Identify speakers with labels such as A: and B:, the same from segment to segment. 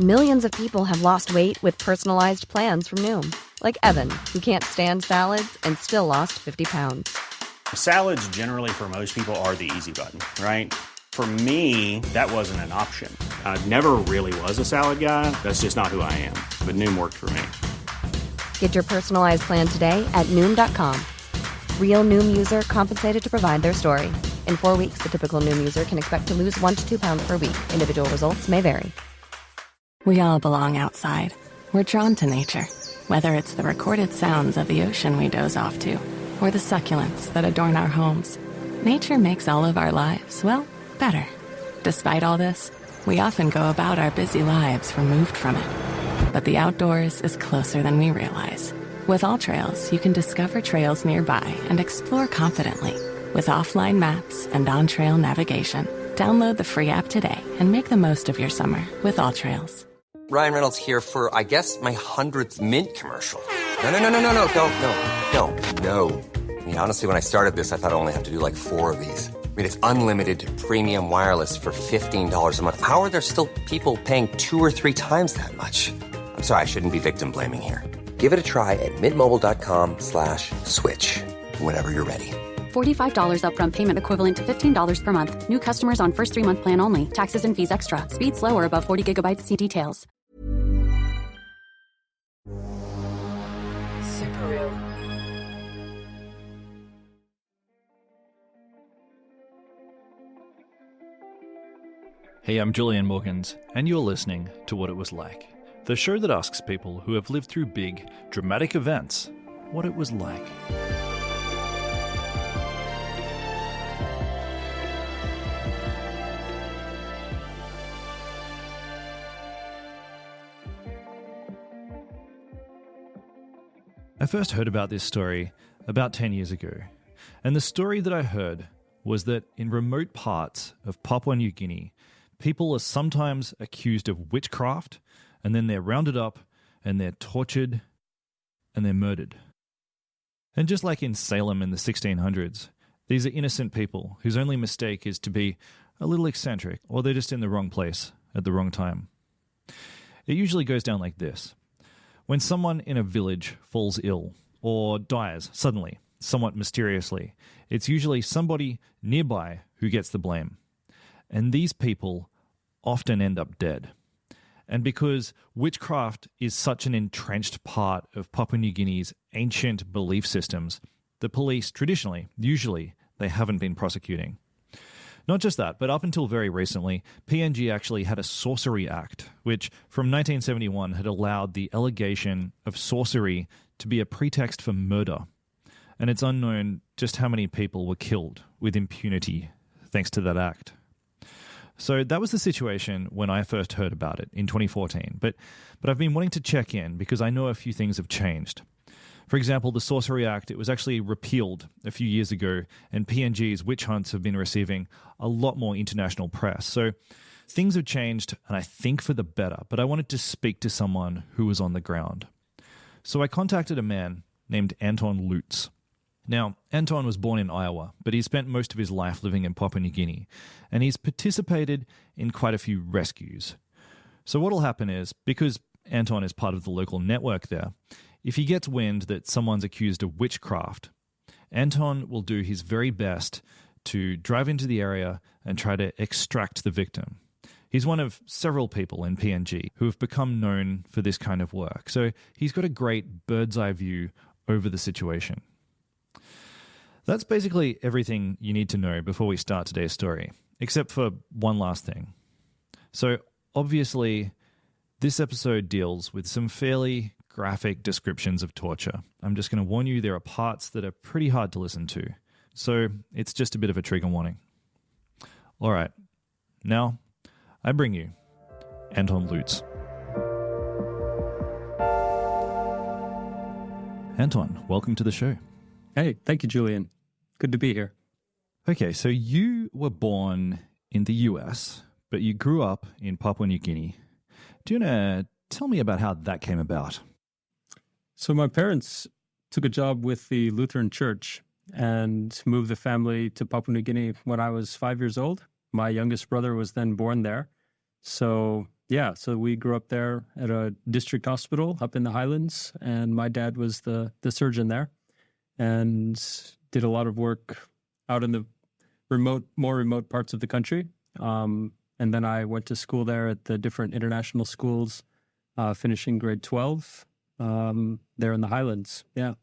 A: Millions of people have lost weight with personalized plans from Noom. Like Evan, who can't stand salads and still lost 50 pounds.
B: Salads generally for most people are the easy button, right? For me, that wasn't an option. I never really was a salad guy. That's just not who I am. But Noom worked for me.
A: Get your personalized plan today at Noom.com. Real Noom user compensated to provide their story. In 4 weeks, the typical Noom user can expect to lose 1 to 2 pounds per week. Individual results may vary.
C: We all belong outside. We're drawn to nature, whether it's the recorded sounds of the ocean we doze off to, or the succulents that adorn our homes. Nature makes all of our lives, well, better. Despite all this, we often go about our busy lives removed from it. But the outdoors is closer than we realize. With All Trails, you can discover trails nearby and explore confidently. With offline maps and on-trail navigation, download the free app today and make the most of your summer with All Trails.
D: Ryan Reynolds here for, I guess, my 100th Mint commercial. No, don't. I mean, honestly, when I started this, I thought I only have to do like 4 of these. I mean, it's unlimited premium wireless for $15 a month. How are there still people paying 2 or 3 times that much? I'm sorry, I shouldn't be victim blaming here. Give it a try at mintmobile.com/switch. Whenever you're ready.
E: $45 upfront payment equivalent to $15 per month. New customers on first 3-month plan only. Taxes and fees extra. Speed slower above 40 gigabytes. See details.
F: Super real.
G: Hey, I'm Julian Morgans, and you're listening to What It Was Like, the show that asks people who have lived through big, dramatic events what it was like. I first heard about this story about 10 years ago, and the story that I heard was that in remote parts of Papua New Guinea, people are sometimes accused of witchcraft, and then they're rounded up, and they're tortured, and they're murdered. And just like in Salem in the 1600s, these are innocent people whose only mistake is to be a little eccentric, or they're just in the wrong place at the wrong time. It usually goes down like this. When someone in a village falls ill, or dies suddenly, somewhat mysteriously, it's usually somebody nearby who gets the blame. And these people often end up dead. And because witchcraft is such an entrenched part of Papua New Guinea's ancient belief systems, the police traditionally, usually, they haven't been prosecuting. Not just that, but up until very recently, PNG actually had a sorcery act, which from 1971 had allowed the allegation of sorcery to be a pretext for murder. And it's unknown just how many people were killed with impunity thanks to that act. So that was the situation when I first heard about it in 2014. But I've been wanting to check in because I know a few things have changed. For example, the Sorcery Act, it was actually repealed a few years ago, and PNG's witch hunts have been receiving a lot more international press. So things have changed, and I think for the better, but I wanted to speak to someone who was on the ground. So I contacted a man named Anton Lutz. Now, Anton was born in Iowa, but he spent most of his life living in Papua New Guinea, and he's participated in quite a few rescues. So what'll happen is, because Anton is part of the local network there, if he gets wind that someone's accused of witchcraft, Anton will do his very best to drive into the area and try to extract the victim. He's one of several people in PNG who have become known for this kind of work, so he's got a great bird's eye view over the situation. That's basically everything you need to know before we start today's story, except for one last thing. So, obviously, this episode deals with some fairly graphic descriptions of torture. I'm just going to warn you there are parts that are pretty hard to listen to, so it's just a bit of a trigger warning. All right, now I bring you Anton Lutz. Anton, welcome to the show.
H: Hey, thank you, Julian. Good to be here.
G: Okay, so you were born in the US, but you grew up in Papua New Guinea. Do you want to tell me about how that came about?
H: So my parents took a job with the Lutheran Church and moved the family to Papua New Guinea when I was 5 years old. My youngest brother was then born there. So Yeah, so we grew up there at a district hospital up in the Highlands, and my dad was the surgeon there, and did a lot of work out in the more remote parts of the country. And then I went to school there at the different international schools, finishing grade 12 there in the Highlands. Yeah.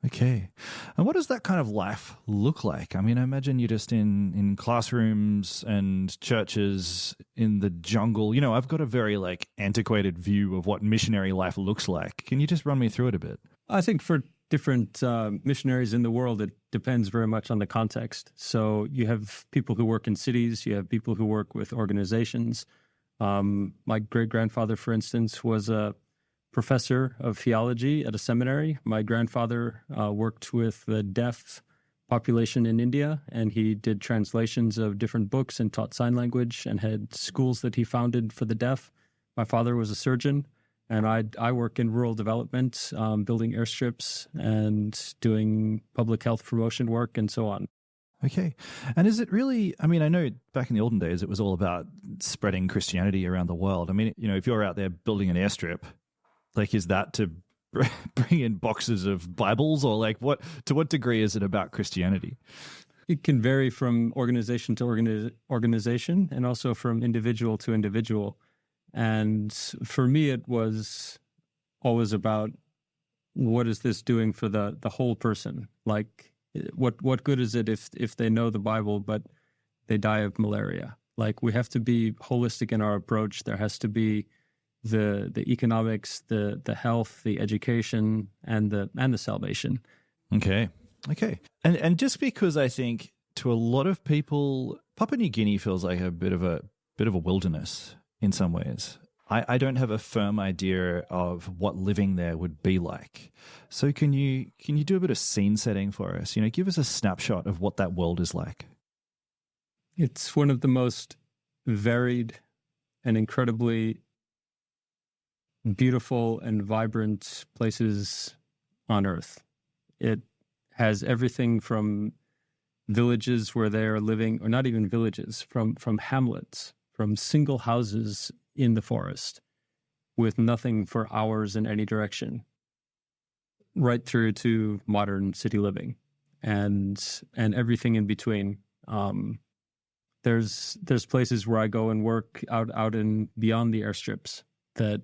G: Okay. And what does that kind of life look like? I mean, I imagine you're just in classrooms and churches in the jungle. You know, I've got a very like antiquated view of what missionary life looks like. Can you just run me through it a bit?
H: I think for different missionaries in the world, it depends very much on the context. So you have people who work in cities, you have people who work with organizations. My great-grandfather, for instance, was a professor of theology at a seminary. My grandfather worked with the deaf population in India, and he did translations of different books and taught sign language and had schools that he founded for the deaf. My father was a surgeon, and I work in rural development, building airstrips and doing public health promotion work and so on.
G: Okay. And is it really, I mean, I know back in the olden days, it was all about spreading Christianity around the world. I mean, you know, if you're out there building an airstrip, like, is that to bring in boxes of Bibles, or like to what degree is it about Christianity?
H: It can vary from organization to organization and also from individual to individual. And for me, it was always about what is this doing for the whole person? Like, what good is it if they know the Bible, but they die of malaria? Like, we have to be holistic in our approach. There has to be the economics, the health, the education, and the salvation.
G: Okay. And just because I think to a lot of people, Papua New Guinea feels like a bit of a wilderness in some ways. I don't have a firm idea of what living there would be like. So can you do a bit of scene setting for us? You know, give us a snapshot of what that world is like.
H: It's one of the most varied and incredibly beautiful and vibrant places on earth. It has everything from villages where they are living, or not even villages, from hamlets, from single houses in the forest with nothing for hours in any direction, right through to modern city living and everything in between. There's places where I go and work out in beyond the airstrips that.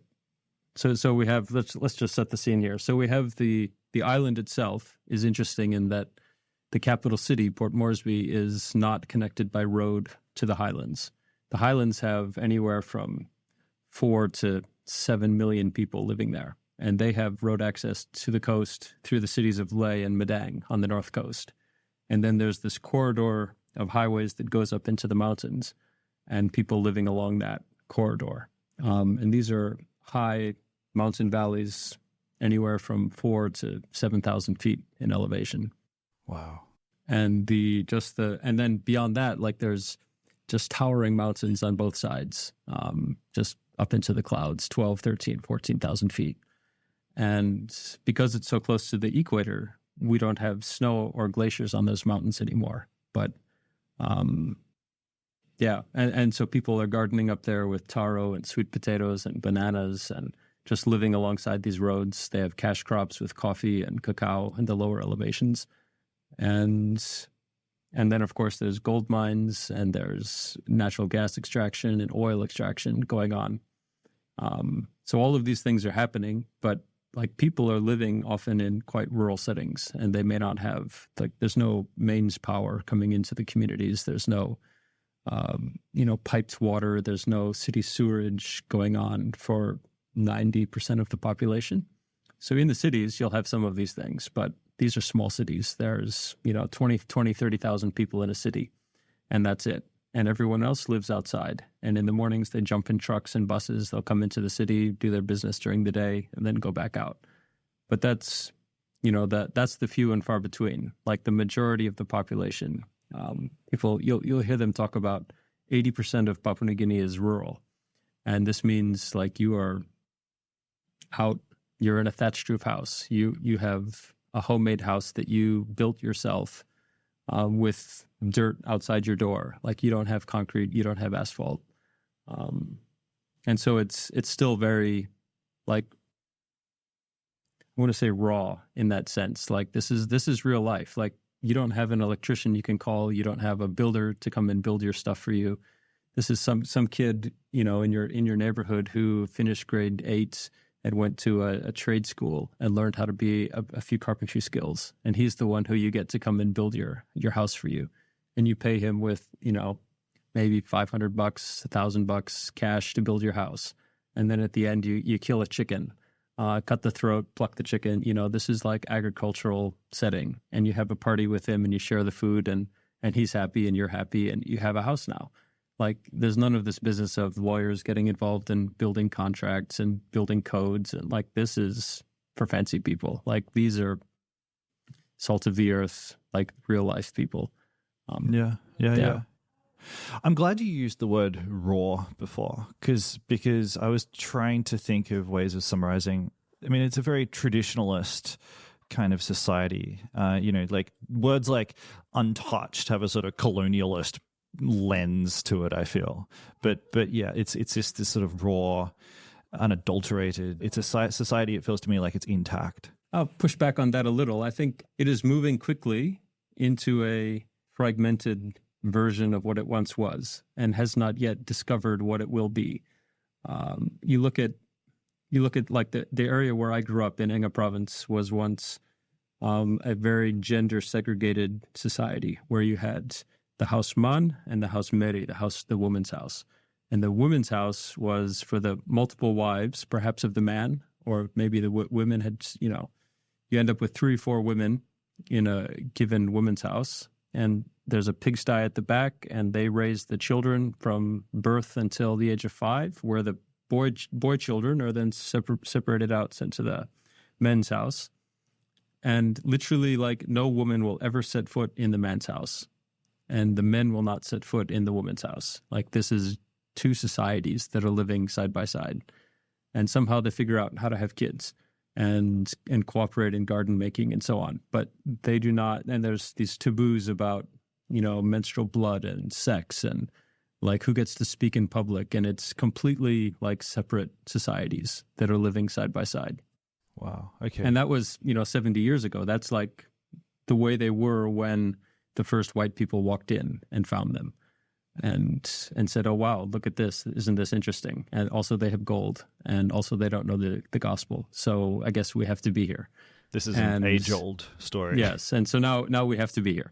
H: So we have, let's just set the scene here. So we have the island itself is interesting in that the capital city, Port Moresby, is not connected by road to the highlands. The highlands have anywhere from 4 to 7 million people living there, and they have road access to the coast through the cities of Leh and Madang on the north coast. And then there's this corridor of highways that goes up into the mountains, and people living along that corridor. And these are high mountain valleys, anywhere from 4 to 7,000 feet in elevation.
G: Wow.
H: And and then beyond that, like, there's just towering mountains on both sides, just up into the clouds, 12, 13, 14,000 feet. And because it's so close to the equator, we don't have snow or glaciers on those mountains anymore. But yeah, and so people are gardening up there with taro and sweet potatoes and bananas and just living alongside these roads. They have cash crops with coffee and cacao in the lower elevations. And then, of course, there's gold mines and there's natural gas extraction and oil extraction going on. So all of these things are happening, but like, people are living often in quite rural settings, and they may not have, like, there's no mains power coming into the communities. There's no, piped water. There's no city sewerage going on for 90% of the population. So in the cities, you'll have some of these things, but these are small cities. There's, 30,000 people in a city, and that's it. And everyone else lives outside. And in the mornings, they jump in trucks and buses. They'll come into the city, do their business during the day, and then go back out. But that's, that's the few and far between. Like, the majority of the population, people, you'll hear them talk about 80% of Papua New Guinea is rural. And this means, like, you are out, you're in a thatched roof house. You have a homemade house that you built yourself with dirt outside your door. Like, you don't have concrete, you don't have asphalt. And so it's still very, like, I want to say raw in that sense. Like, this is real life. Like, you don't have an electrician you can call. You don't have a builder to come and build your stuff for you. This is some kid, in your neighborhood who finished grade 8 and went to a trade school and learned how to be a few carpentry skills. And he's the one who you get to come and build your house for you. And you pay him with, maybe $500, $1,000 cash to build your house. And then at the end, you kill a chicken, cut the throat, pluck the chicken. This is like agricultural setting. And you have a party with him and you share the food and he's happy and you're happy and you have a house now. Like, there's none of this business of lawyers getting involved in building contracts and building codes. And like, this is for fancy people. Like, these are salt of the earth, like real life people.
G: Yeah. I'm glad you used the word raw before, because I was trying to think of ways of summarizing. I mean, it's a very traditionalist kind of society. Like words like untouched have a sort of colonialist lens to it, I feel. But yeah, it's just this sort of raw, unadulterated. It's a society, it feels to me like it's intact.
H: I'll push back on that a little. I think it is moving quickly into a fragmented version of what it once was and has not yet discovered what it will be. You look at like the area where I grew up in Enga province was once a very gender segregated society where you had the house man and the house meri, the woman's house. And the woman's house was for the multiple wives, perhaps of the man, or maybe the women had, you end up with 3 or 4 women in a given woman's house. And there's a pigsty at the back, and they raise the children from birth until the age of 5, where the boy children are then separated out, sent to the men's house. And literally, like, no woman will ever set foot in the man's house, and the men will not set foot in the woman's house. Like, this is 2 societies that are living side by side. And somehow they figure out how to have kids and cooperate in garden making and so on. But they do not, and there's these taboos about, menstrual blood and sex and like who gets to speak in public. And it's completely like separate societies that are living side by side.
G: Wow. Okay.
H: And that was, 70 years ago. That's like the way they were when the first white people walked in and found them and said, oh, wow, look at this. Isn't this interesting? And also they have gold, and also they don't know the gospel. So I guess we have to be here.
G: This is an age-old story.
H: Yes. And so now we have to be here.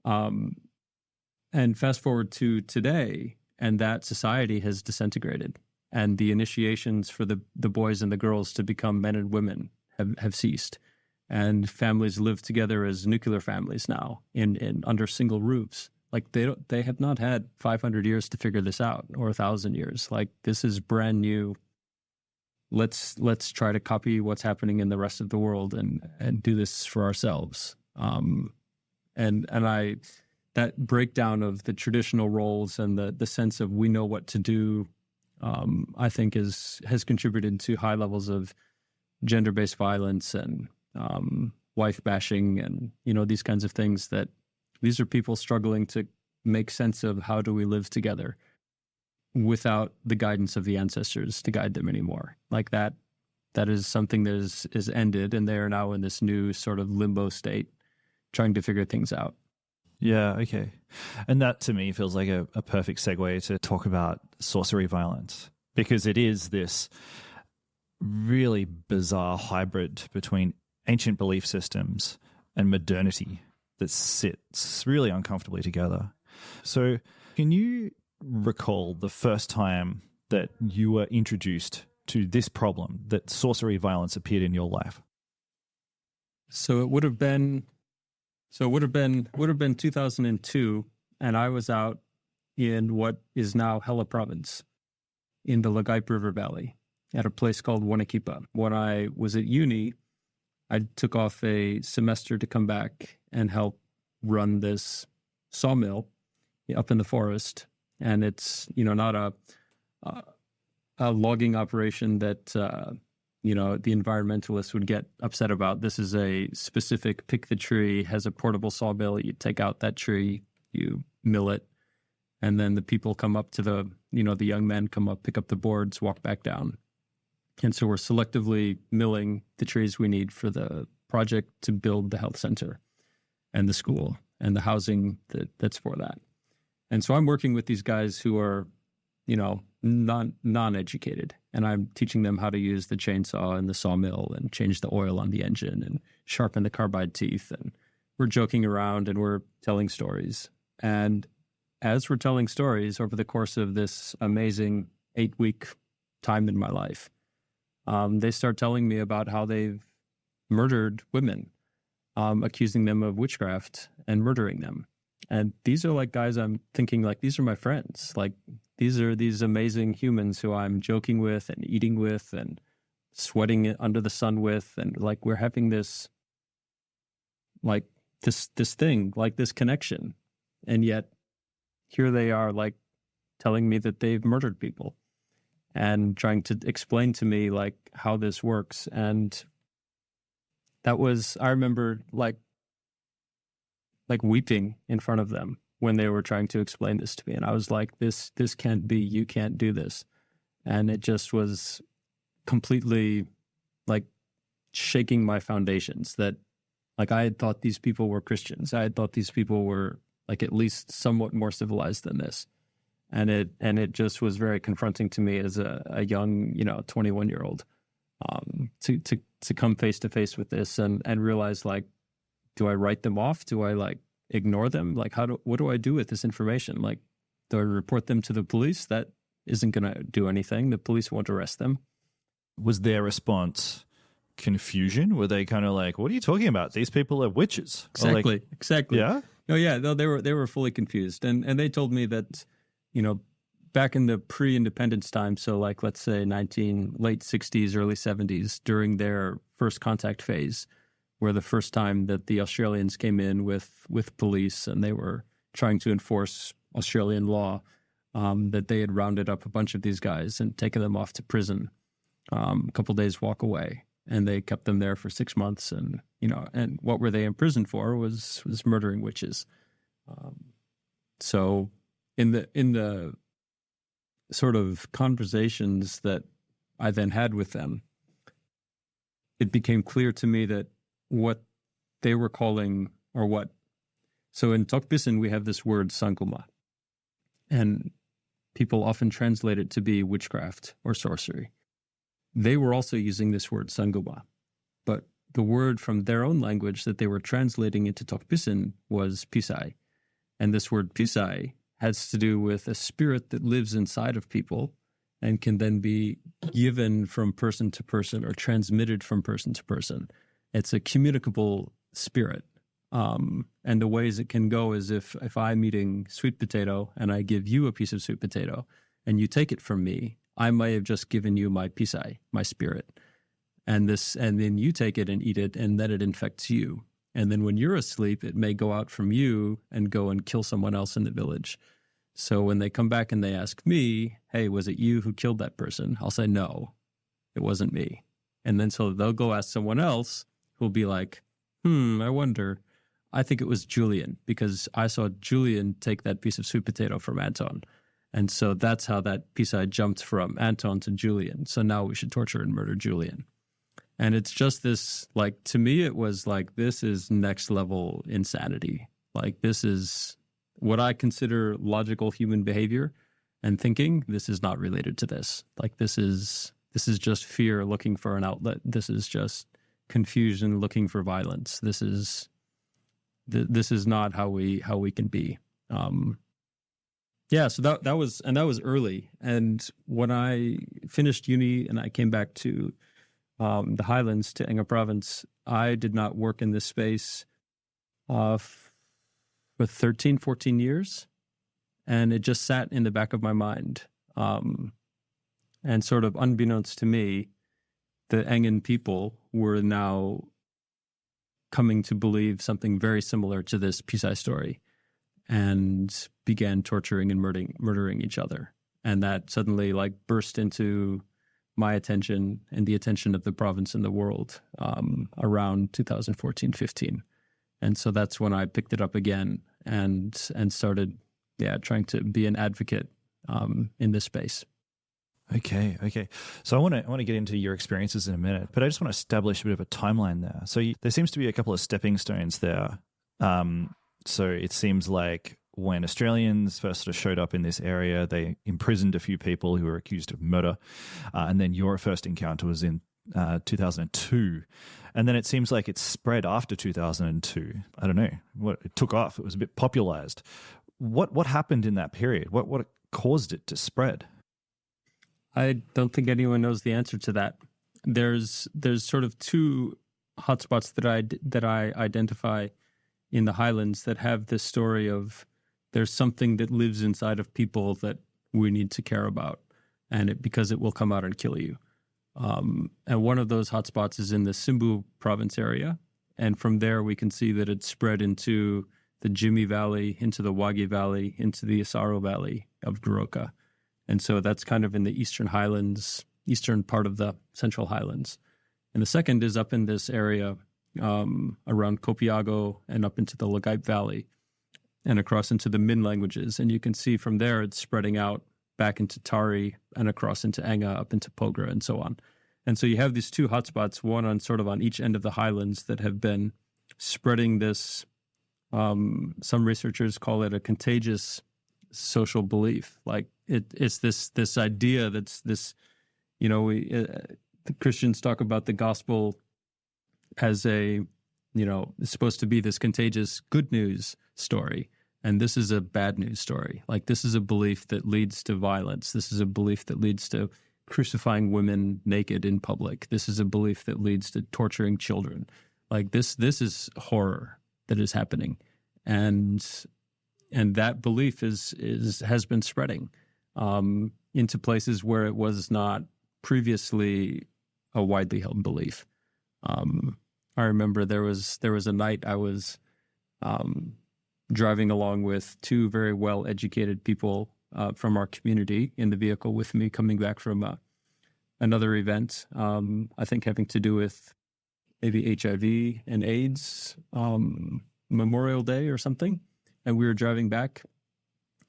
H: And fast forward to today, and that society has disintegrated. And the initiations for the boys and the girls to become men and women have ceased. And families live together as nuclear families now in under single roofs. Like they have not had 500 years to figure this out, or 1,000 years. Like, this is brand new. Let's try to copy what's happening in the rest of the world and do this for ourselves. That breakdown of the traditional roles and the sense of we know what to do, I think has contributed to high levels of gender-based violence and wife bashing and these kinds of things. That these are people struggling to make sense of how do we live together without the guidance of the ancestors to guide them anymore. Like that is something that is ended, and they are now in this new sort of limbo state, trying to figure things out.
G: Yeah, okay. And that to me feels like a perfect segue to talk about sorcery violence, because it is this really bizarre hybrid between ancient belief systems and modernity that sits really uncomfortably together. So can you recall the first time that you were introduced to this problem, that sorcery violence appeared in your life?
H: So it would have been 2002, and I was out in what is now Hela province in the Lagaipe River Valley at a place called Wanakipa. When I was at uni, I took off a semester to come back and help run this sawmill up in the forest. And it's, not a logging operation that, the environmentalists would get upset about. This is a specific pick the tree, has a portable sawmill. You take out that tree, you mill it, And then the people come up to the young men come up, pick up the boards, walk back down. And so we're selectively milling the trees we need for the project to build the health center and the school and the housing that's for that. And so I'm working with these guys who are, non-educated, and I'm teaching them how to use the chainsaw and the sawmill and change the oil on the engine and sharpen the carbide teeth. And we're joking around and we're telling stories. And as we're telling stories over the course of this amazing 8-week time in my life, they start telling me about how they've murdered women, accusing them of witchcraft and murdering them. And these are like guys I'm thinking like, these are my friends. Like, these are these amazing humans who I'm joking with and eating with and sweating under the sun with. And like, we're having this, like this thing, like this connection. And yet here they are, like telling me that they've murdered people and trying to explain to me like how this works. And that was, I remember like weeping in front of them when they were trying to explain this to me. And I was like, this can't be, you can't do this. And it just was completely like shaking my foundations, that like I had thought these people were Christians. I had thought these people were like at least somewhat more civilized than this. And it just was very confronting to me as a young, 21-year-old, to come face to face with this and realize, like, do I write them off? Do I like ignore them? Like, what do I do with this information? Like, do I report them to the police? That isn't going to do anything. The police won't arrest them.
G: Was their response confusion? Were they kind of like, what are you talking about? These people are witches.
H: Exactly. Exactly.
G: Yeah.
H: Oh yeah. No, they were fully confused. And they told me that, back in the pre-independence time, so like, let's say late 60s, early 70s, during their first contact phase, where the first time that the Australians came in with police and they were trying to enforce Australian law, that they had rounded up a bunch of these guys and taken them off to prison, a couple days walk away. And they kept them there for 6 months. And, and what were they imprisoned for was murdering witches. So in the sort of conversations that I then had with them, it became clear to me that what they were calling, so in Tokpisin, we have this word sanguma, and people often translate it to be witchcraft or sorcery. They were also using this word sanguma, but the word from their own language that they were translating into Tokpisin was pisai. And this word pisai has to do with a spirit that lives inside of people and can then be given from person to person or transmitted from person to person. It's a communicable spirit. And the ways it can go is if I'm eating sweet potato and I give you a piece of sweet potato and you take it from me, I may have just given you my pisai, my spirit. And then you take it and eat it, and then it infects you. And then when you're asleep, it may go out from you and go and kill someone else in the village. So when they come back and they ask me, hey, was it you who killed that person? I'll say, no, it wasn't me. And then so they'll go ask someone else who'll be like, I wonder. I think it was Julian, because I saw Julian take that piece of sweet potato from Anton. And so that's how that pisai jumped from Anton to Julian. So now we should torture and murder Julian. And it's just this, like, to me, it was like, this is next level insanity. Like, this is what I consider logical human behavior and thinking. This is not related to this. Like, this is just fear looking for an outlet. This is just confusion looking for violence. This is not how we can be. So that was early. And when I finished uni and I came back to the Highlands, to Enga Province, I did not work in this space for 13, 14 years. And it just sat in the back of my mind. And sort of unbeknownst to me, the Engan people were now coming to believe something very similar to this pisai story, and began torturing and murdering each other. And that suddenly like burst into my attention and the attention of the province and the world around 2014-15. And so that's when I picked it up again and started trying to be an advocate in this space.
G: Okay. So I want to get into your experiences in a minute, but I just want to establish a bit of a timeline there. So there seems to be a couple of stepping stones there. So it seems like when Australians first sort of showed up in this area, they imprisoned a few people who were accused of murder, and then your first encounter was in 2002, and then it seems like it spread after 2002. I don't know what it took off. It was a bit popularized. What happened in that period? What caused it to spread?
H: I don't think anyone knows the answer to that. There's sort of two hotspots that I identify in the Highlands that have this story of there's something that lives inside of people that we need to care about, and because it will come out and kill you. And one of those hotspots is in the Simbu province area, and from there we can see that it's spread into the Jimmy Valley, into the Wagi Valley, into the Isaro Valley of Goroka. And so that's kind of in the Eastern Highlands, eastern part of the Central Highlands. And the second is up in this area around Copiago and up into the Lagaipe Valley and across into the Min languages. And you can see from there it's spreading out back into Tari and across into Anga, up into Pogra and so on. And so you have these two hotspots, one on sort of on each end of the highlands that have been spreading this, some researchers call it a contagious social belief. Like it's this idea that's this, the Christians talk about the gospel as it's supposed to be this contagious good news story. And this is a bad news story. Like this is a belief that leads to violence. This is a belief that leads to crucifying women naked in public. This is a belief that leads to torturing children. Like this is horror that is happening. And that belief has been spreading into places where it was not previously a widely held belief. I remember there was a night I was driving along with two very well-educated people from our community in the vehicle with me, coming back from another event, I think having to do with maybe HIV and AIDS Memorial Day or something. And we were driving back,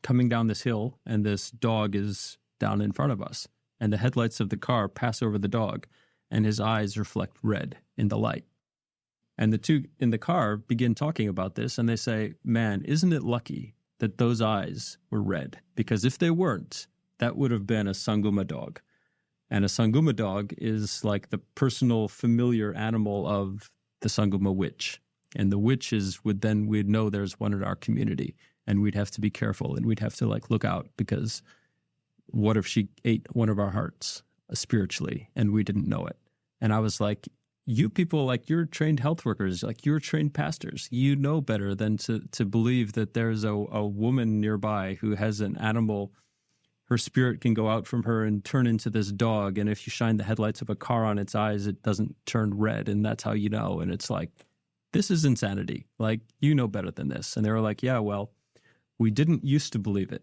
H: coming down this hill, and this dog is down in front of us. And the headlights of the car pass over the dog, and his eyes reflect red in the light. And the two in the car begin talking about this, and they say, man, isn't it lucky that those eyes were red? Because if they weren't, that would have been a Sanguma dog. And a Sanguma dog is like the personal, familiar animal of the Sanguma witch. And the witches we'd know there's one in our community, and we'd have to be careful, and we'd have to look out, because what if she ate one of our hearts spiritually and we didn't know it? And I was like, you people, you're trained health workers, you're trained pastors, you know better than to believe that there's a woman nearby who has an animal. Her spirit can go out from her and turn into this dog. And if you shine the headlights of a car on its eyes, it doesn't turn red. And that's how you know. And it's like, this is insanity. You know better than this. And they were like, yeah, well, we didn't used to believe it.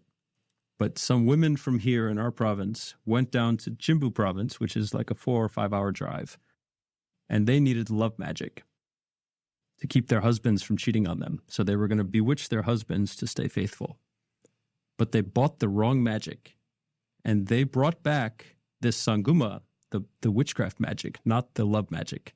H: But some women from here in our province went down to Chimbu province, which is like a 4 or 5 hour drive. And they needed love magic to keep their husbands from cheating on them. So they were going to bewitch their husbands to stay faithful. But they bought the wrong magic. And they brought back this Sanguma, the witchcraft magic, not the love magic.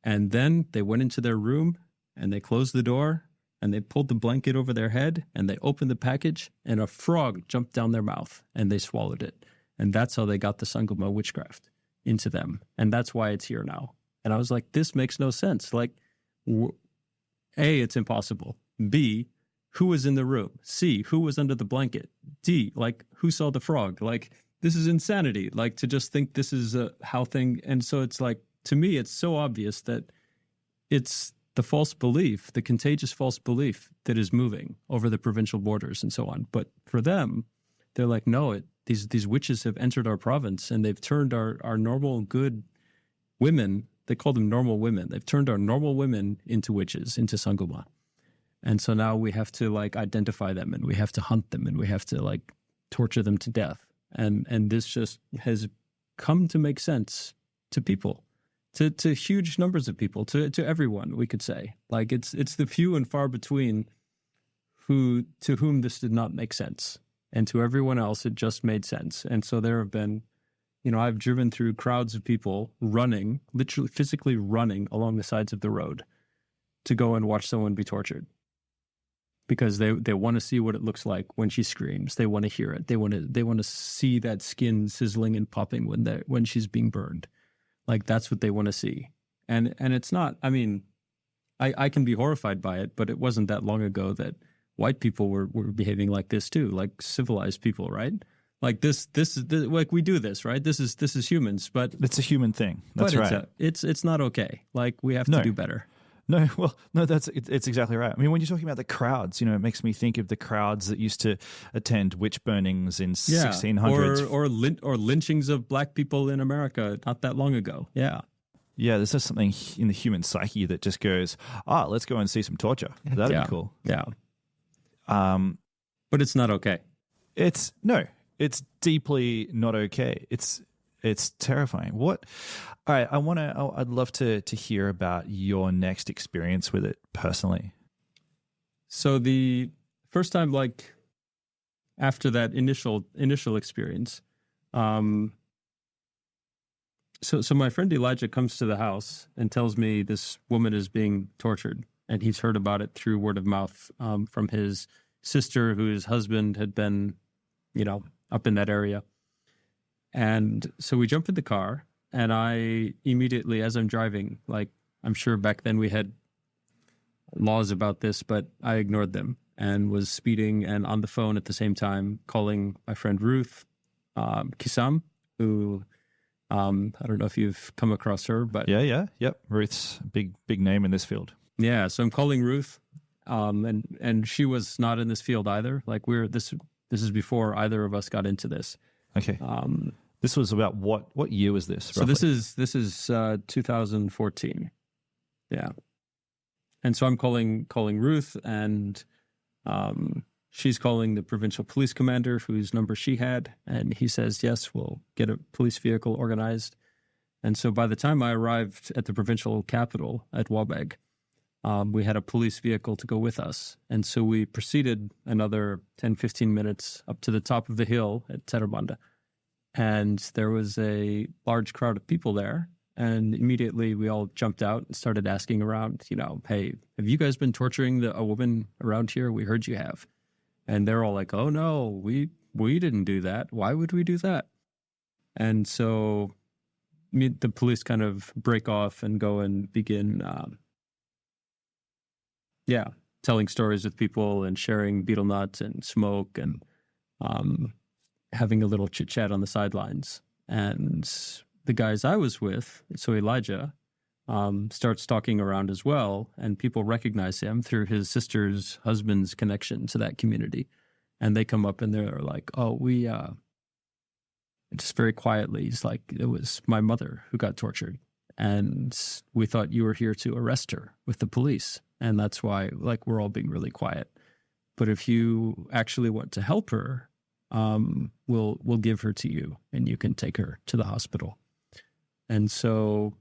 H: And then they went into their room and they closed the door and they pulled the blanket over their head and they opened the package and a frog jumped down their mouth and they swallowed it. And that's how they got the Sanguma witchcraft into them. And that's why it's here now. And I was like, this makes no sense. A, it's impossible. B, who was in the room? C, who was under the blanket? D, who saw the frog? This is insanity. To just think this is how thing. And so it's to me, it's so obvious that it's the false belief, the contagious false belief that is moving over the provincial borders and so on. But for them, they're like, no, these witches have entered our province and they've turned our normal good women, they call them normal women. They've turned our normal women into witches, into Sanguma. And so now we have to identify them and we have to hunt them and we have to torture them to death. And this just has come to make sense to people. To huge numbers of people, to everyone, we could say. It's the few and far between to whom this did not make sense. And to everyone else, it just made sense. And so there have been, I've driven through crowds of people running, literally physically running along the sides of the road to go and watch someone be tortured. Because they want to see what it looks like when she screams. They want to hear it. They want to see that skin sizzling and popping when she's being burned. Like, that's what they want to see. And it's not, I can be horrified by it, but it wasn't that long ago that white people were behaving like this too, like civilized people, right? Like this like we do this, right? This is humans, but
G: it's a human thing. That's right.
H: It's not okay. Like, we have to do better.
G: No, well, no, it's exactly right. I mean, when you're talking about the crowds, it makes me think of the crowds that used to attend witch burnings in 1600s.
H: Or lynchings of black people in America not that long ago. Yeah.
G: Yeah, there's just something in the human psyche that just goes, let's go and see some torture. That'd be cool.
H: Yeah. But it's not okay.
G: It's deeply not okay. It's terrifying. What? All right, I'd love to hear about your next experience with it personally.
H: So the first time, like, after that initial experience, so my friend Elijah comes to the house and tells me this woman is being tortured, and he's heard about it through word of mouth from his sister, whose husband had been, up in that area. And so we jump in the car, and I immediately, as I'm driving, like, I'm sure back then we had laws about this, but I ignored them and was speeding and on the phone at the same time, calling my friend Ruth Kisam, who I don't know if you've come across her, but
G: yep. Ruth's big name in this field.
H: Yeah, so I'm calling Ruth, and she was not in this field either. Like, this is before either of us got into this.
G: Okay. This was about what year was this? Roughly?
H: So this is 2014. Yeah. And so I'm calling Ruth, and she's calling the provincial police commander, whose number she had, and he says, yes, we'll get a police vehicle organized. And so by the time I arrived at the provincial capital at Wabag, we had a police vehicle to go with us. And so we proceeded another 10, 15 minutes up to the top of the hill at Terabanda. And there was a large crowd of people there. And immediately we all jumped out and started asking around, hey, have you guys been torturing a woman around here? We heard you have. And they're all like, oh, no, we didn't do that. Why would we do that? And so the police kind of break off and go and begin, telling stories with people and sharing betel nuts and smoke and having a little chit chat on the sidelines. And the guys I was with, so Elijah, starts talking around as well, and people recognize him through his sister's husband's connection to that community. And they come up and they're like, oh, we, just very quietly, he's like, it was my mother who got tortured. And we thought you were here to arrest her with the police. And that's why, like, we're all being really quiet. But if you actually want to help her, we'll give her to you, and you can take her to the hospital. And so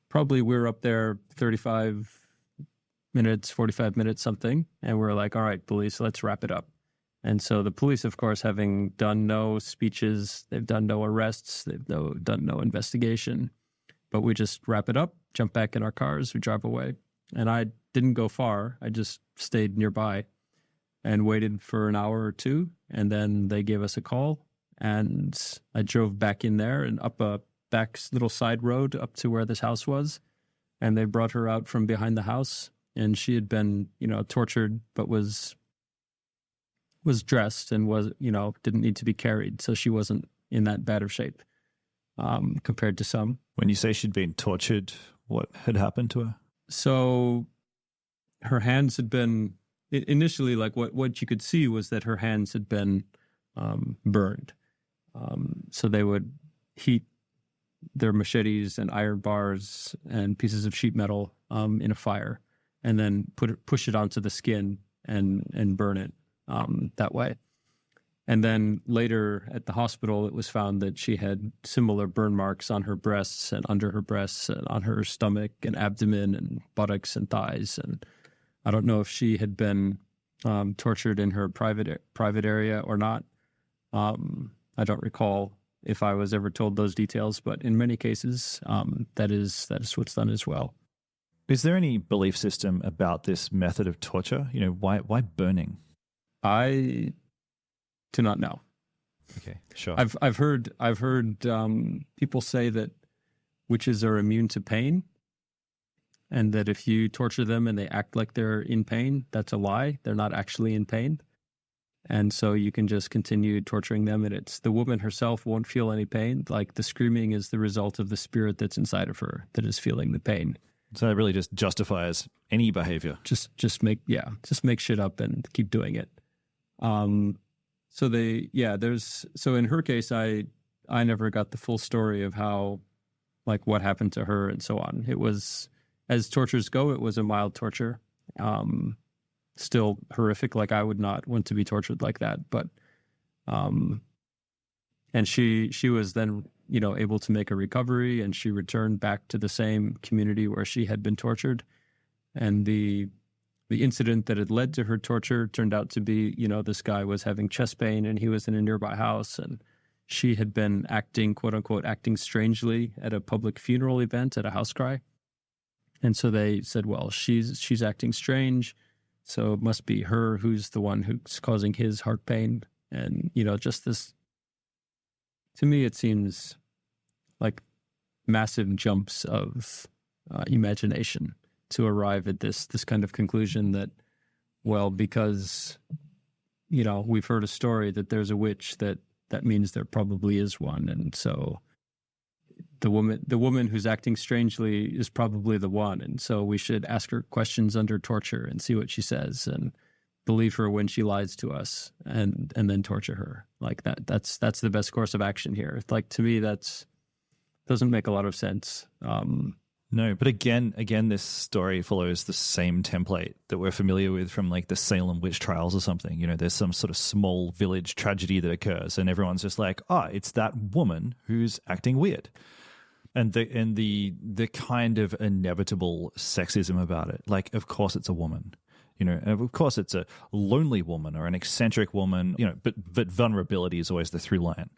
H: probably we're up there 35 minutes, 45 minutes, something. And we're like, all right, police, let's wrap it up. And so the police, of course, having done no speeches, they've done no arrests, they've done no investigation. But we just wrap it up, jump back in our cars, we drive away. And I didn't go far. I just stayed nearby and waited for an hour or two. And then they gave us a call. And I drove back in there and up a back little side road up to where this house was. And they brought her out from behind the house. And she had been, tortured, but was dressed and was, didn't need to be carried. So she wasn't in that bad of shape compared to some.
G: When you say she'd been tortured, what had happened to her?
H: So her hands had been, initially, like what you could see was that her hands had been burned. So they would heat their machetes and iron bars and pieces of sheet metal in a fire, and then push it onto the skin and burn it that way. And then later at the hospital, it was found that she had similar burn marks on her breasts and under her breasts and on her stomach and abdomen and buttocks and thighs. And I don't know if she had been tortured in her private area or not. I don't recall if I was ever told those details, but in many cases, that is what's done as well.
G: Is there any belief system about this method of torture? Why burning?
H: I do not know.
G: Okay, sure.
H: I've heard people say that witches are immune to pain, and that if you torture them and they act like they're in pain, that's a lie. They're not actually in pain. And so you can just continue torturing them, and it's the woman herself won't feel any pain. Like the screaming is the result of the spirit that's inside of her that is feeling the pain.
G: So it really just justifies any behavior.
H: Just make shit up and keep doing it. So in her case, I never got the full story of how, like, what happened to her and so on. It was, as tortures go, it was a mild torture. Still horrific. Like, I would not want to be tortured like that. But, and she was then, able to make a recovery, and she returned back to the same community where she had been tortured. And the incident that had led to her torture turned out to be, this guy was having chest pain and he was in a nearby house, and she had been acting, quote unquote, acting strangely at a public funeral event at a house cry. And so they said, well, she's acting strange, so it must be her who's the one who's causing his heart pain. And, just this, to me, it seems like massive jumps of imagination to arrive at this kind of conclusion that, well, because, we've heard a story that there's a witch, that means there probably is one. And so the woman who's acting strangely is probably the one. And so we should ask her questions under torture and see what she says, and believe her when she lies to us, and then torture her. Like that's the best course of action here. Like, to me, that's doesn't make a lot of sense.
G: No, but again, this story follows the same template that we're familiar with from, like, the Salem witch trials or something. There's some sort of small village tragedy that occurs, and everyone's just like, it's that woman who's acting weird. And the kind of inevitable sexism about it. Like, of course it's a woman. Of course it's a lonely woman or an eccentric woman, but vulnerability is always the through line.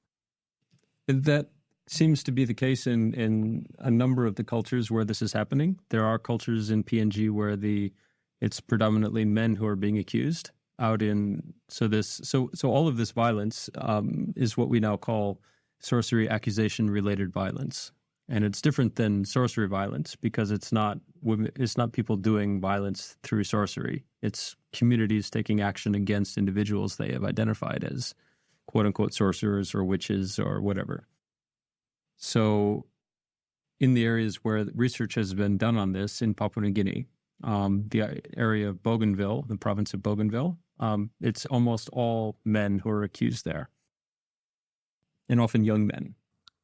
H: That seems to be the case in a number of the cultures where this is happening. There are cultures in PNG where it's predominantly men who are being accused. So all of this violence is what we now call sorcery accusation related violence. And it's different than sorcery violence because it's not people doing violence through sorcery. It's communities taking action against individuals they have identified as quote unquote sorcerers or witches or whatever. So in the areas where research has been done on this in Papua New Guinea, the area of Bougainville, the province of Bougainville, it's almost all men who are accused there, and often young men.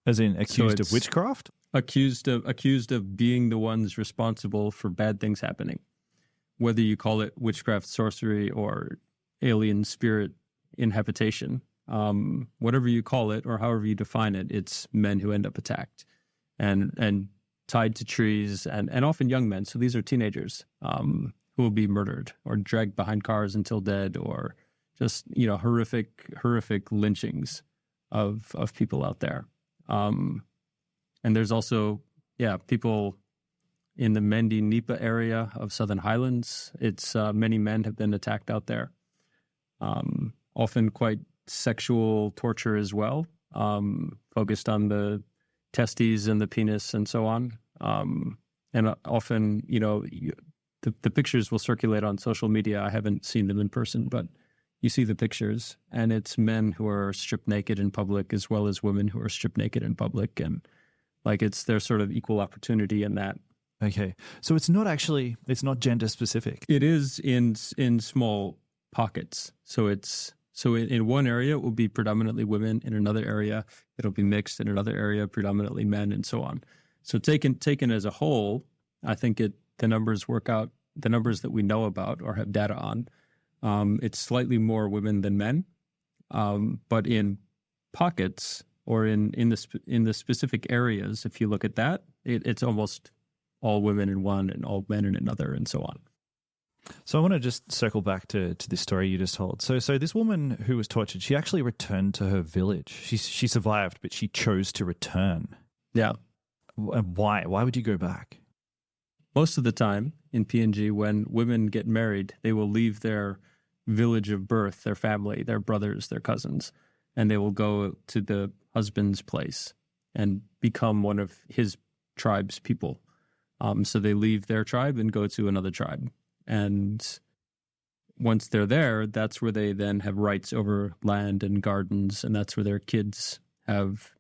G: As in accused of witchcraft? Accused
H: of being the ones responsible for bad things happening. Whether you call it witchcraft, sorcery, or alien spirit inhabitation, whatever you call it or however you define it, it's men who end up attacked and tied to trees, and often young men. So these are teenagers who will be murdered or dragged behind cars until dead, or just, horrific lynchings of people out there. And there's also, people in the Mendi Nipa area of Southern Highlands. It's many men have been attacked out there. Often quite sexual torture as well, focused on the testes and the penis and so on. And often, the pictures will circulate on social media. I haven't seen them in person, but you see the pictures, and it's men who are stripped naked in public as well as women who are stripped naked in public. And there's sort of equal opportunity in that.
G: Okay. So it's not gender specific.
H: It is in small pockets. So in one area, it will be predominantly women. In another area, it'll be mixed. In another area, predominantly men, and so on. So taken as a whole, I think the numbers work out, the numbers that we know about or have data on. It's slightly more women than men, but in pockets or in the specific areas, if you look at that, it's almost all women in one and all men in another, and so on.
G: So I want to just circle back to this story you just told. So this woman who was tortured, she actually returned to her village. She survived, but she chose to return.
H: Yeah.
G: Why? Why would you go back?
H: Most of the time in PNG, when women get married, they will leave their village of birth, their family, their brothers, their cousins, and they will go to the husband's place and become one of his tribe's people. So they leave their tribe and go to another tribe. And once they're there, that's where they then have rights over land and gardens, and that's where their kids have,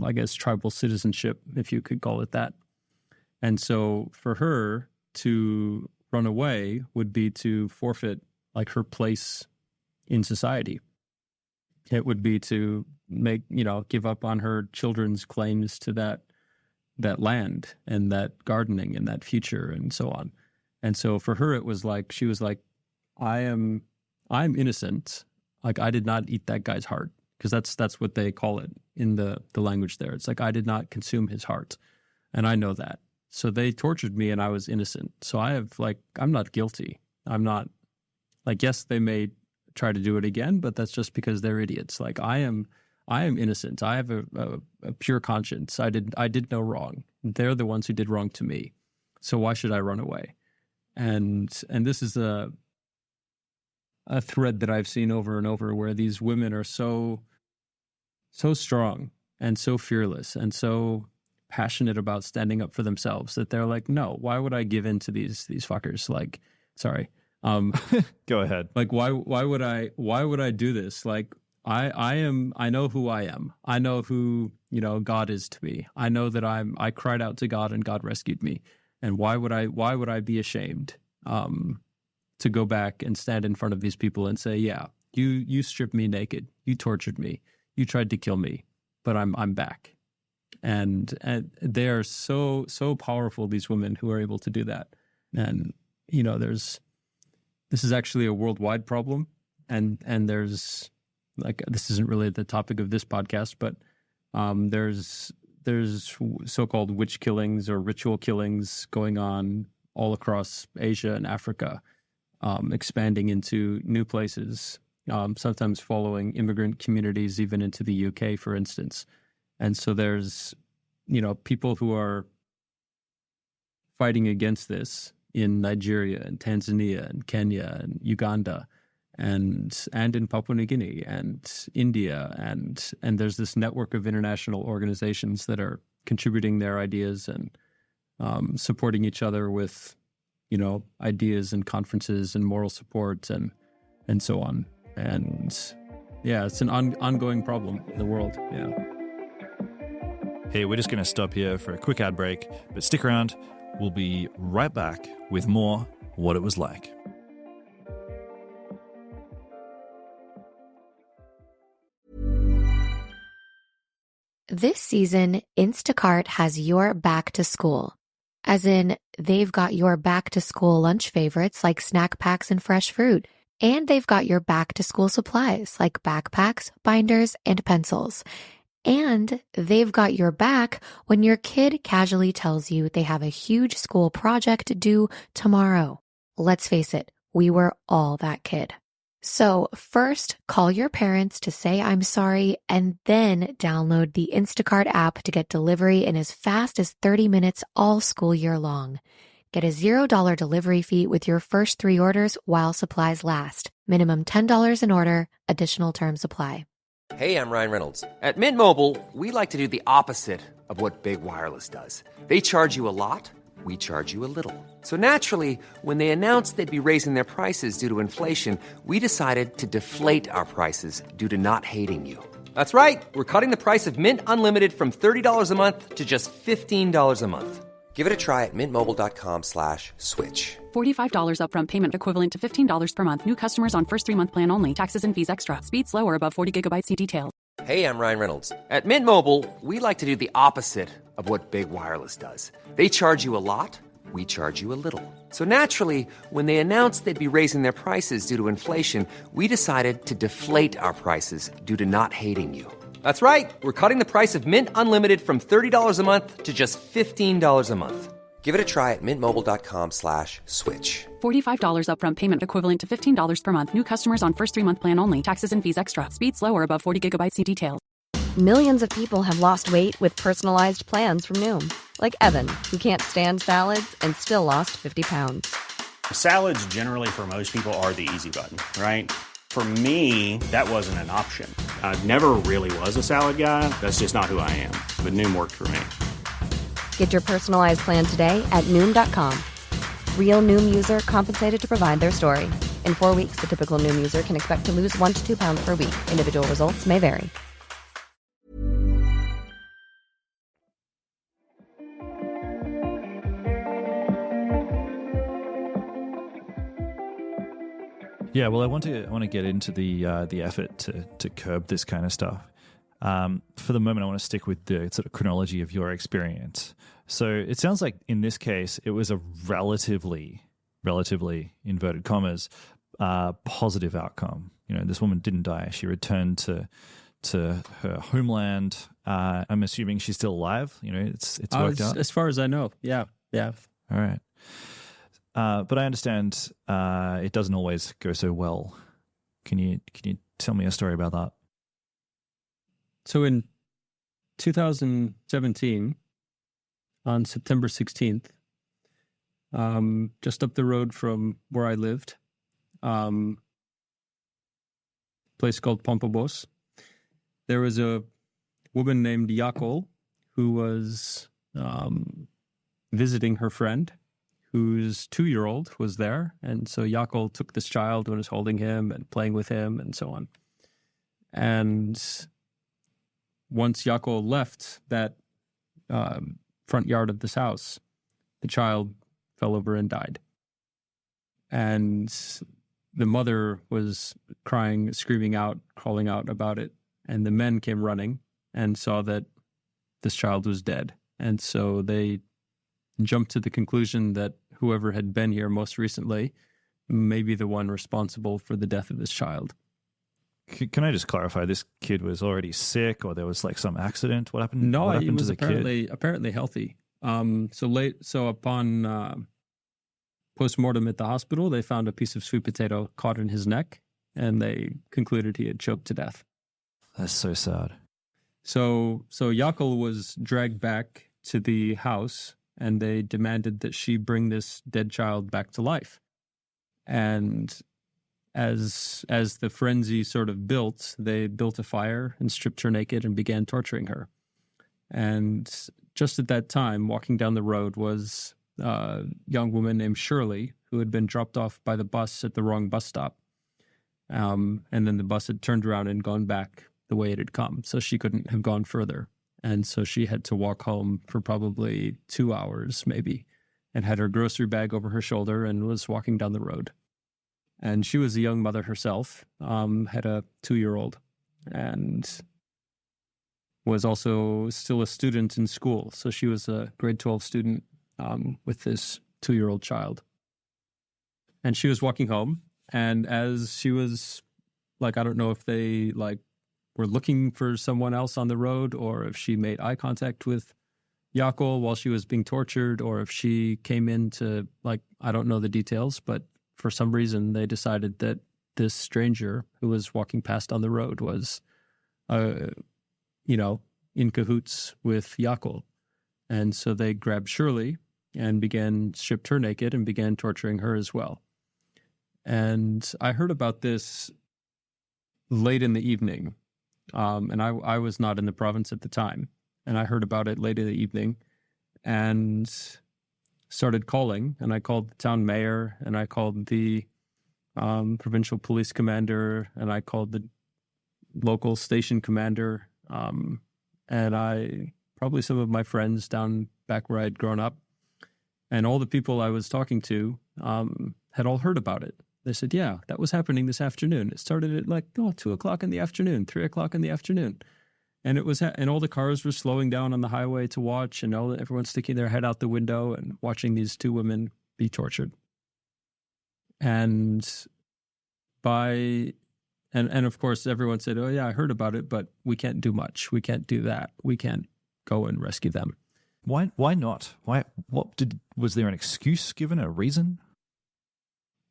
H: I guess, tribal citizenship, if you could call it that. And so for her to run away would be to forfeit like her place in society. It would be to give up on her children's claims to that land and that gardening and that future and so on. And so for her, it was like, she was like, I'm innocent. Like, I did not eat that guy's heart, because that's what they call it in the language there. It's like, I did not consume his heart, and I know that. So they tortured me and I was innocent. So I'm not guilty. I'm not, like, yes, they may try to do it again, but that's just because they're idiots. Like, I am innocent. I have a pure conscience. I did no wrong. They're the ones who did wrong to me. So why should I run away? And this is a thread that I've seen over and over, where these women are so strong and so fearless and so passionate about standing up for themselves that they're like, no, why would I give in to these fuckers? Like, sorry.
G: Go ahead.
H: Like, why would I do this? Like, I know who I am. I know who, God is to me. I know that I cried out to God and God rescued me. And why would I be ashamed to go back and stand in front of these people and say, yeah, you stripped me naked, you tortured me, you tried to kill me, but I'm back. And they are so powerful, these women who are able to do that. And this is actually a worldwide problem, and there's, like, this isn't really the topic of this podcast, but there's so-called witch killings or ritual killings going on all across Asia and Africa, expanding into new places, sometimes following immigrant communities, even into the UK, for instance. And so there's, people who are fighting against this in Nigeria and Tanzania and Kenya and Uganda and in Papua New Guinea and India, and there's this network of international organizations that are contributing their ideas and supporting each other with, ideas and conferences and moral support and so on. And yeah, it's an ongoing problem in the world. Yeah.
G: Hey, we're just going to stop here for a quick ad break, but stick around. We'll be right back with more What It Was Like.
F: This season, Instacart has your back to school. As in, they've got your back to school lunch favorites like snack packs and fresh fruit. And they've got your back to school supplies like backpacks, binders, and pencils. And they've got your back when your kid casually tells you they have a huge school project due tomorrow. Let's face it, we were all that kid. So first, call your parents to say I'm sorry, and then download the Instacart app to get delivery in as fast as 30 minutes all school year long. Get a $0 delivery fee with your first 3 orders while supplies last. Minimum $10 an order. Additional terms apply.
D: Hey, I'm Ryan Reynolds. At Mint Mobile, we like to do the opposite of what Big Wireless does. They charge you a lot, we charge you a little. So naturally, when they announced they'd be raising their prices due to inflation, we decided to deflate our prices due to not hating you. That's right. We're cutting the price of Mint Unlimited from $30 a month to just $15 a month. Give it a try at mintmobile.com/switch.
E: $45 upfront payment equivalent to $15 per month. New customers on first 3-month plan only. Taxes and fees extra. Speed slower above 40 gigabytes. See details.
D: Hey, I'm Ryan Reynolds. At Mint Mobile, we like to do the opposite of what Big Wireless does. They charge you a lot, we charge you a little. So naturally, when they announced they'd be raising their prices due to inflation, we decided to deflate our prices due to not hating you. That's right. We're cutting the price of Mint Unlimited from $30 a month to just $15 a month. Give it a try at mintmobile.com/switch.
E: $45 upfront payment equivalent to $15 per month. New customers on first 3-month plan only. Taxes and fees extra. Speed slower above 40 gigabytes. See details.
A: Millions of people have lost weight with personalized plans from Noom, like Evan, who can't stand salads and still lost 50 pounds.
B: Salads generally for most people are the easy button, right? For me, that wasn't an option. I never really was a salad guy. That's just not who I am. But Noom worked for me.
A: Get your personalized plan today at Noom.com. Real Noom user compensated to provide their story. In 4 weeks, the typical Noom user can expect to lose 1 to 2 pounds per week. Individual results may vary.
G: Yeah, well, I want to get into the effort to curb this kind of stuff. For the moment, I want to stick with the sort of chronology of your experience. So it sounds like in this case, it was a relatively inverted commas positive outcome. You know, this woman didn't die; she returned to her homeland. I'm assuming she's still alive. You know, it's worked out
H: as far as I know. Yeah.
G: All right. But I understand it doesn't always go so well. Can you tell me a story about that?
H: So in 2017, on September 16th, just up the road from where I lived, a place called Pampabos, there was a woman named Yakol who was visiting her friend, whose 2-year-old was there. And so Yakol took this child and was holding him and playing with him and so on. And once Yakol left that front yard of this house, the child fell over and died. And the mother was crying, screaming out, calling out about it. And the men came running and saw that this child was dead. And so they jumped to the conclusion that whoever had been here most recently may be the one responsible for the death of this child.
G: Can I just clarify? This kid was already sick, or there was like some accident? What happened?
H: No,
G: what happened
H: he was
G: to the
H: apparently healthy. So upon post-mortem at the hospital, they found a piece of sweet potato caught in his neck, and they concluded he had choked to death.
G: That's so sad.
H: So Yakol was dragged back to the house, and they demanded that she bring this dead child back to life. And as the frenzy sort of built, they built a fire and stripped her naked and began torturing her. And just at that time, walking down the road was a young woman named Shirley, who had been dropped off by the bus at the wrong bus stop. And then the bus had turned around and gone back the way it had come, so she couldn't have gone further. And so she had to walk home for probably 2 hours, maybe, and had her grocery bag over her shoulder and was walking down the road. And she was a young mother herself, had a 2-year-old, and was also still a student in school. So she was a grade 12 student with this 2-year-old child. And she was walking home, and as she was, I don't know if they, were looking for someone else on the road, or if she made eye contact with Yakol while she was being tortured, or if she came in to, I don't know the details, but for some reason they decided that this stranger who was walking past on the road was, in cahoots with Yakol. And so they grabbed Shirley and stripped her naked and began torturing her as well. And I heard about this late in the evening. And I was not in the province at the time. And I heard about it late in the evening and started calling. And I called the town mayor, and I called the provincial police commander, and I called the local station commander, and probably some of my friends down back where I'd grown up. And all the people I was talking to had all heard about it. They said, yeah, that was happening this afternoon. It started at 2 o'clock in the afternoon, 3 o'clock in the afternoon. And it was, and all the cars were slowing down on the highway to watch, and everyone's sticking their head out the window and watching these 2 women be tortured. And of course, everyone said, oh yeah, I heard about it, but we can't do much. We can't do that. We can't go and rescue them.
G: Why not? Was there an excuse given, a reason?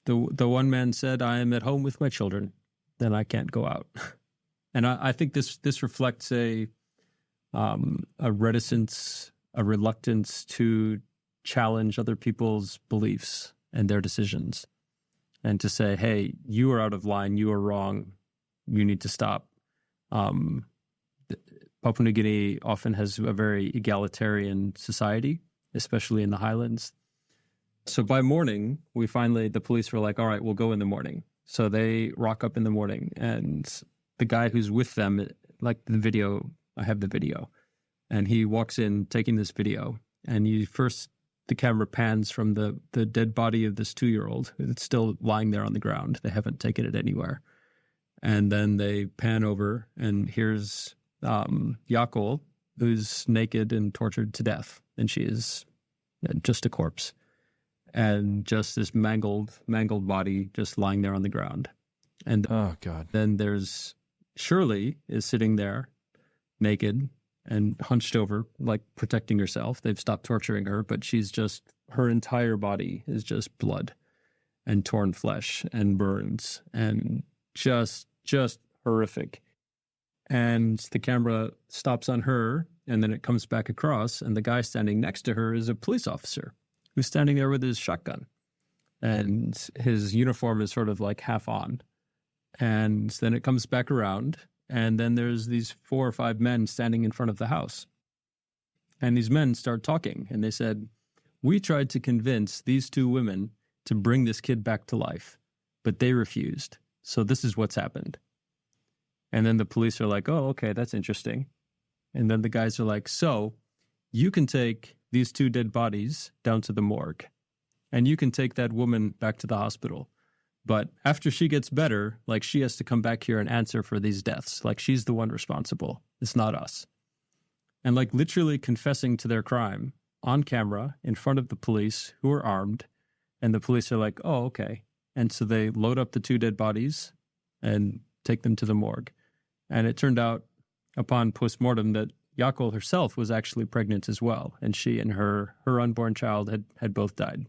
H: The one man said, "I am at home with my children, then I can't go out." And I think this reflects a reticence, a reluctance to challenge other people's beliefs and their decisions, and to say, "Hey, you are out of line. You are wrong. You need to stop." Papua New Guinea often has a very egalitarian society, especially in the highlands. So by morning, the police were like, all right, we'll go in the morning. So they rock up in the morning, and the guy who's with them, like the video, and he walks in taking this video, and the camera pans from the dead body of this 2-year-old. It's still lying there on the ground. They haven't taken it anywhere. And then they pan over, and here's Yakol, who's naked and tortured to death, and she is just a corpse, and just this mangled body just lying there on the ground. And
G: oh God!
H: Then there's Shirley is sitting there, naked and hunched over, like protecting herself. They've stopped torturing her, but her entire body is just blood and torn flesh and burns and just horrific. And the camera stops on her, and then it comes back across, and the guy standing next to her is a police officer who's standing there with his shotgun. And his uniform is sort of like half on. And then it comes back around, and then there's these 4 or 5 men standing in front of the house. And these men start talking, and they said, "We tried to convince these 2 women to bring this kid back to life, but they refused. So this is what's happened." And then the police are like, "Oh, okay, that's interesting." And then the guys are like, "So you can take these 2 dead bodies down to the morgue, and you can take that woman back to the hospital. But after she gets better, like, she has to come back here and answer for these deaths. Like, she's the one responsible. It's not us." And like literally confessing to their crime on camera in front of the police, who are armed. And the police are like, "Oh, okay." And so they load up the 2 dead bodies and take them to the morgue. And it turned out upon postmortem that Yakol herself was actually pregnant as well. And she and her unborn child had both died.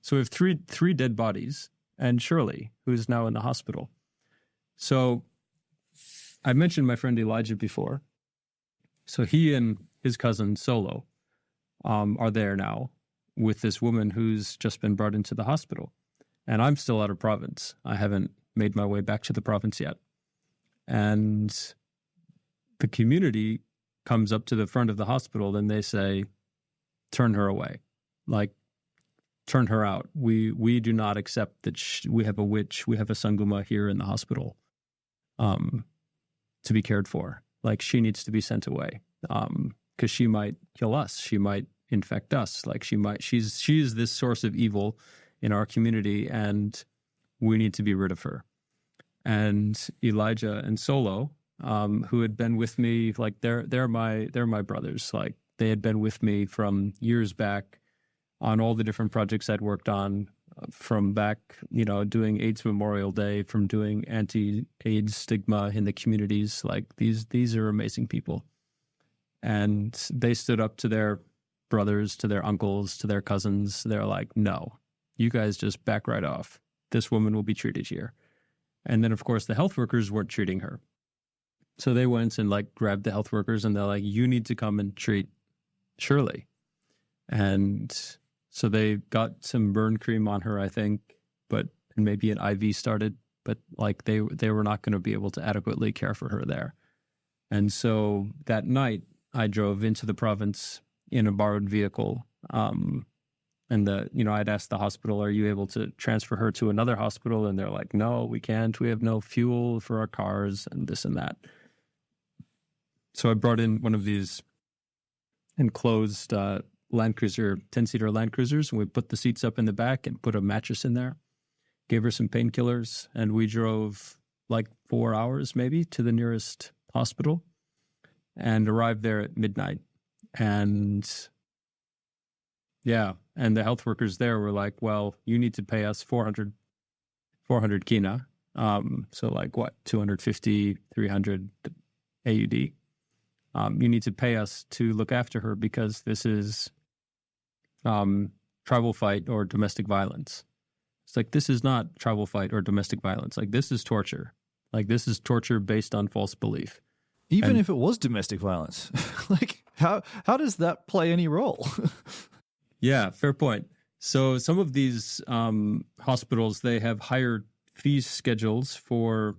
H: So we have three dead bodies, and Shirley, who is now in the hospital. So I mentioned my friend Elijah before. So he and his cousin Solo are there now with this woman who's just been brought into the hospital. And I'm still out of province. I haven't made my way back to the province yet. And the community comes up to the front of the hospital and they say, "Turn her away. Like, turn her out. We do not accept that we have a witch, we have a sanguma here in the hospital to be cared for. Like, she needs to be sent away because she might kill us. She might infect us. Like, she's this source of evil in our community, and we need to be rid of her." And Elijah and Solo, who had been with me, like they're my brothers. Like, they had been with me from years back on all the different projects I'd worked on, from back, doing AIDS Memorial Day, from doing anti-AIDS stigma in the communities. Like, these are amazing people. And they stood up to their brothers, to their uncles, to their cousins. They're like, "No, you guys just back right off. This woman will be treated here." And then, of course, the health workers weren't treating her. So they went and grabbed the health workers, and they're like, "You need to come and treat Shirley." And so they got some burn cream on her, I think, and maybe an IV started, but they were not going to be able to adequately care for her there. And so that night I drove into the province in a borrowed vehicle. And I'd asked the hospital, "Are you able to transfer her to another hospital?" And they're like, "No, we can't. We have no fuel for our cars," and this and that. So I brought in one of these enclosed Land Cruiser, 10-seater Land Cruisers, and we put the seats up in the back and put a mattress in there, gave her some painkillers, and we drove 4 hours maybe to the nearest hospital and arrived there at midnight. And yeah, and the health workers there were like, "Well, you need to pay us 400 kina. So 250, 300 AUD. you need to pay us to look after her because this is tribal fight or domestic violence. It's like, this is not tribal fight or domestic violence. Like, this is torture. Like, this is torture based on false belief.
G: Even if it was domestic violence, like how does that play any role?
H: Yeah, fair point. So some of these hospitals, they have higher fee schedules for,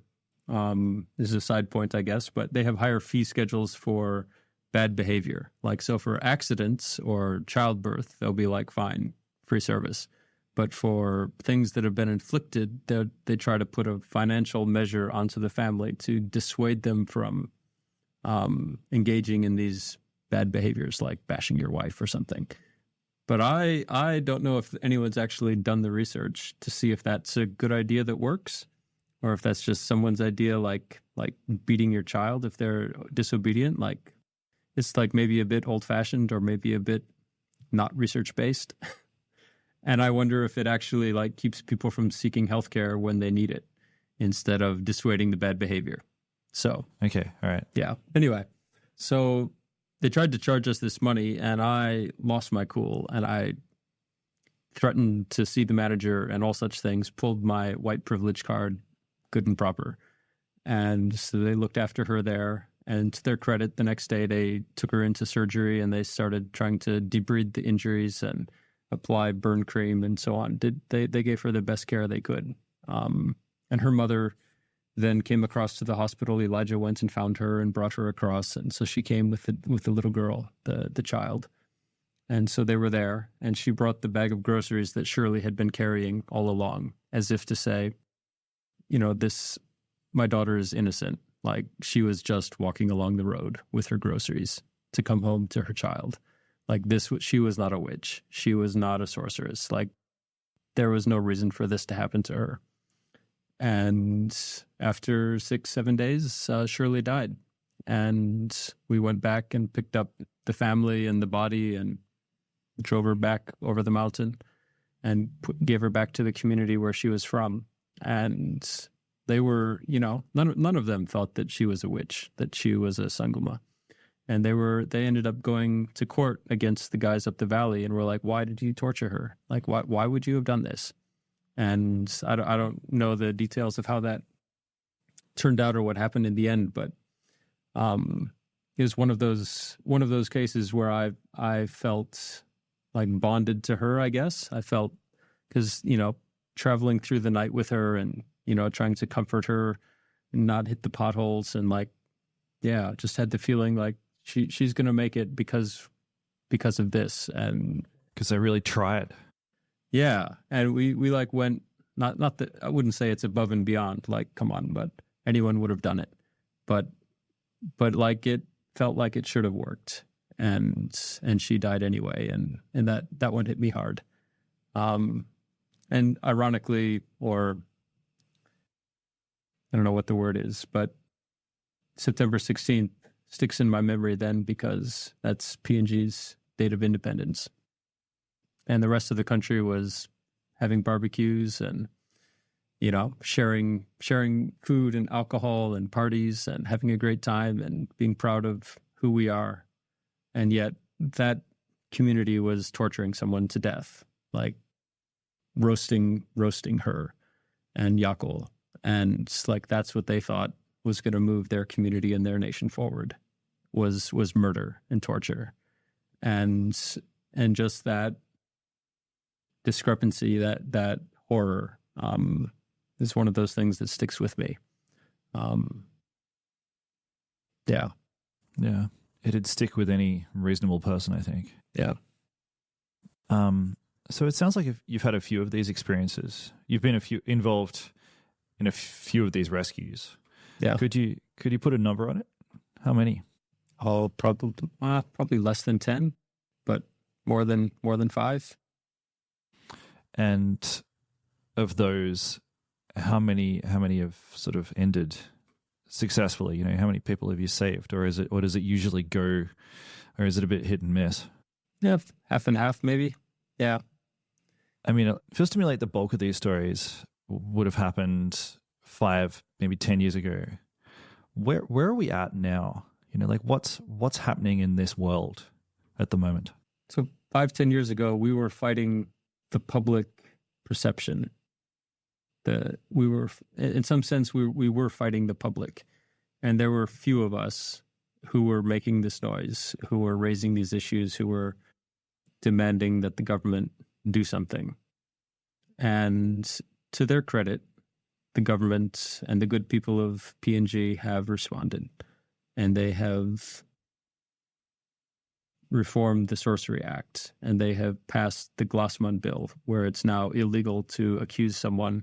H: this is a side point, I guess, but they have higher fee schedules for bad behavior. Like, so for accidents or childbirth, they'll be like, fine, free service. But for things that have been inflicted, they try to put a financial measure onto the family to dissuade them from engaging in these bad behaviors like bashing your wife or something. But I don't know if anyone's actually done the research to see if that's a good idea that works, or if that's just someone's idea, like beating your child if they're disobedient. Like, it's like maybe a bit old-fashioned or maybe a bit not research-based. And I wonder if it actually like keeps people from seeking healthcare when they need it instead of dissuading the bad behavior. So,
G: Okay, all right.
H: yeah. Anyway, so they tried to charge us this money, and I lost my cool, and I threatened to see the manager and all such things, pulled my white privilege card, good and proper. And so they looked after her there. And to their credit, the next day they took her into surgery, and they started trying to debride the injuries and apply burn cream and so on. They gave her the best care they could. And her mother then came across to the hospital. Elijah went and found her and brought her across. And so she came with the little girl, the child. And so they were there, and she brought the bag of groceries that Shirley had been carrying all along, as if to say, you know, my daughter is innocent. Like, she was just walking along the road with her groceries to come home to her child. Like, she was not a witch. She was not a sorceress. Like, there was no reason for this to happen to her. And after 6-7 days, Shirley died. And we went back and picked up the family and the body and drove her back over the mountain and gave her back to the community where she was from. And they were, you know, none of them thought that she was a witch, that she was a sangoma. And they ended up going to court against the guys up the valley and were like, why did you torture her? Like, why would you have done this? And I don't know the details of how that turned out or what happened in the end, but it was one of those cases where I felt like bonded to her, I guess. I felt, because, you know, traveling through the night with her and, you know, trying to comfort her and not hit the potholes, and like, yeah, just had the feeling like she's going to make it because of this. And
G: Because they really tried.
H: yeah, and we like went, not that, I wouldn't say it's above and beyond, like, come on, but anyone would have done it. But like, it felt like it should have worked. And she died anyway, and that one hit me hard. And ironically, or I don't know what the word is, but September 16th sticks in my memory then, because that's PNG's date of independence. And the rest of the country was having barbecues and, you know, sharing food and alcohol and parties and having a great time and being proud of who we are. And yet that community was torturing someone to death, like roasting her and Yakul. And it's like, that's what they thought was going to move their community and their nation forward, was murder and torture. And just that discrepancy, that horror, is one of those things that sticks with me. Yeah.
G: Yeah. It'd stick with any reasonable person, I think.
H: Yeah.
G: So it sounds like if you've had a few of these experiences. You've been involved in a few of these rescues.
H: Yeah.
G: Could you put a number on it? How many?
H: Oh, probably less than 10, but more than 5.
G: And of those, how many have sort of ended successfully? You know, how many people have you saved, or does it usually go, or is it a bit hit and miss?
H: Yeah, half and half maybe. Yeah.
G: I mean, it feels to me like the bulk of these stories would have happened 5, maybe 10 years ago. Where are we at now? Like what's happening in this world at the moment?
H: So 5-10 years ago, we were fighting the public perception. We were, in some sense, we were fighting the public, and there were few of us who were making this noise, who were raising these issues, who were demanding that the government do something. And to their credit, the government and the good people of PNG have responded, and they have reformed the Sorcery Act, and they have passed the Glassman Bill, where it's now illegal to accuse someone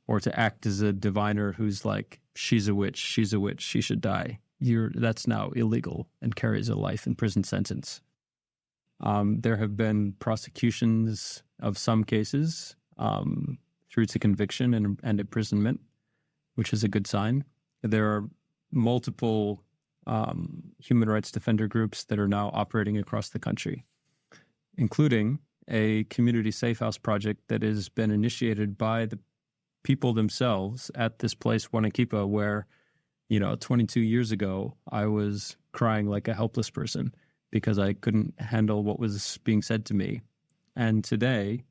H: or to act as a diviner who's like, she's a witch, she should die. That's now illegal and carries a life in prison sentence. There have been prosecutions of some cases through to conviction and imprisonment, which is a good sign. There are multiple human rights defender groups that are now operating across the country, including a community safe house project that has been initiated by the people themselves at this place, Wanakipa, where, 22 years ago, I was crying like a helpless person because I couldn't handle what was being said to me. And today,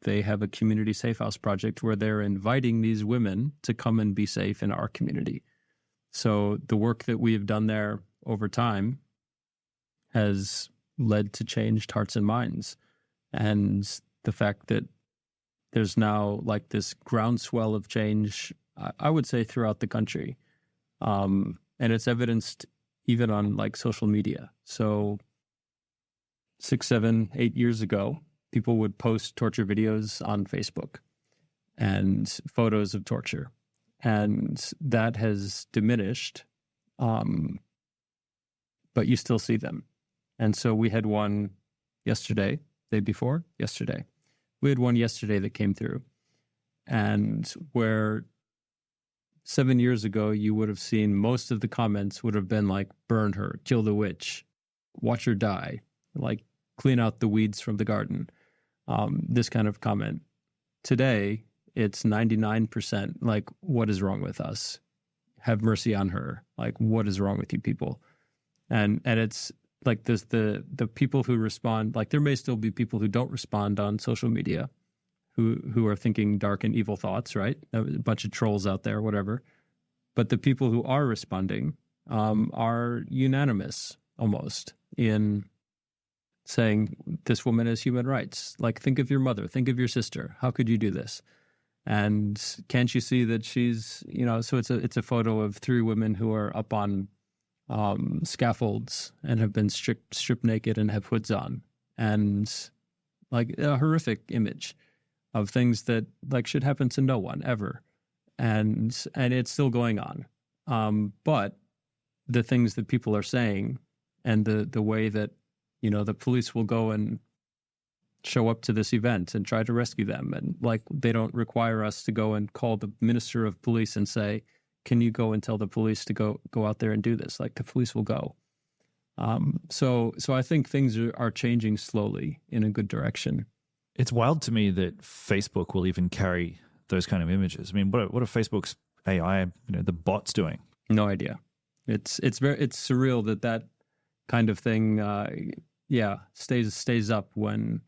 H: they have a community safe house project where they're inviting these women to come and be safe in our community. So the work that we have done there over time has led to changed hearts and minds. And the fact that there's now this groundswell of change, I would say, throughout the country. And it's evidenced even on social media. So 6, 7, 8 years ago, people would post torture videos on Facebook and photos of torture. And that has diminished, but you still see them. And so we had one yesterday, yesterday. We had one yesterday that came through, and where 7 years ago you would have seen most of the comments would have been like, burn her, kill the witch, watch her die, clean out the weeds from the garden, this kind of comment. Today, it's 99% what is wrong with us? Have mercy on her. What is wrong with you people? And it's this, the people who respond, there may still be people who don't respond on social media, who are thinking dark and evil thoughts, right? A bunch of trolls out there, whatever. But the people who are responding are unanimous almost in saying this woman has human rights. Think of your mother, think of your sister. How could you do this? And can't you see that she's, so it's a photo of 3 women who are up on scaffolds and have been stripped naked and have hoods on, and a horrific image of things that should happen to no one ever, and it's still going on. But the things that people are saying and the way that the police will go and show up to this event and try to rescue them, and they don't require us to go and call the minister of police and say, can you go and tell the police to go out there and do this? The police will go. So I think things are changing slowly in a good direction.
G: It's wild to me that Facebook will even carry those kind of images. I mean, what are Facebook's AI, the bots doing? No idea.
H: It's surreal that kind of thing, stays up when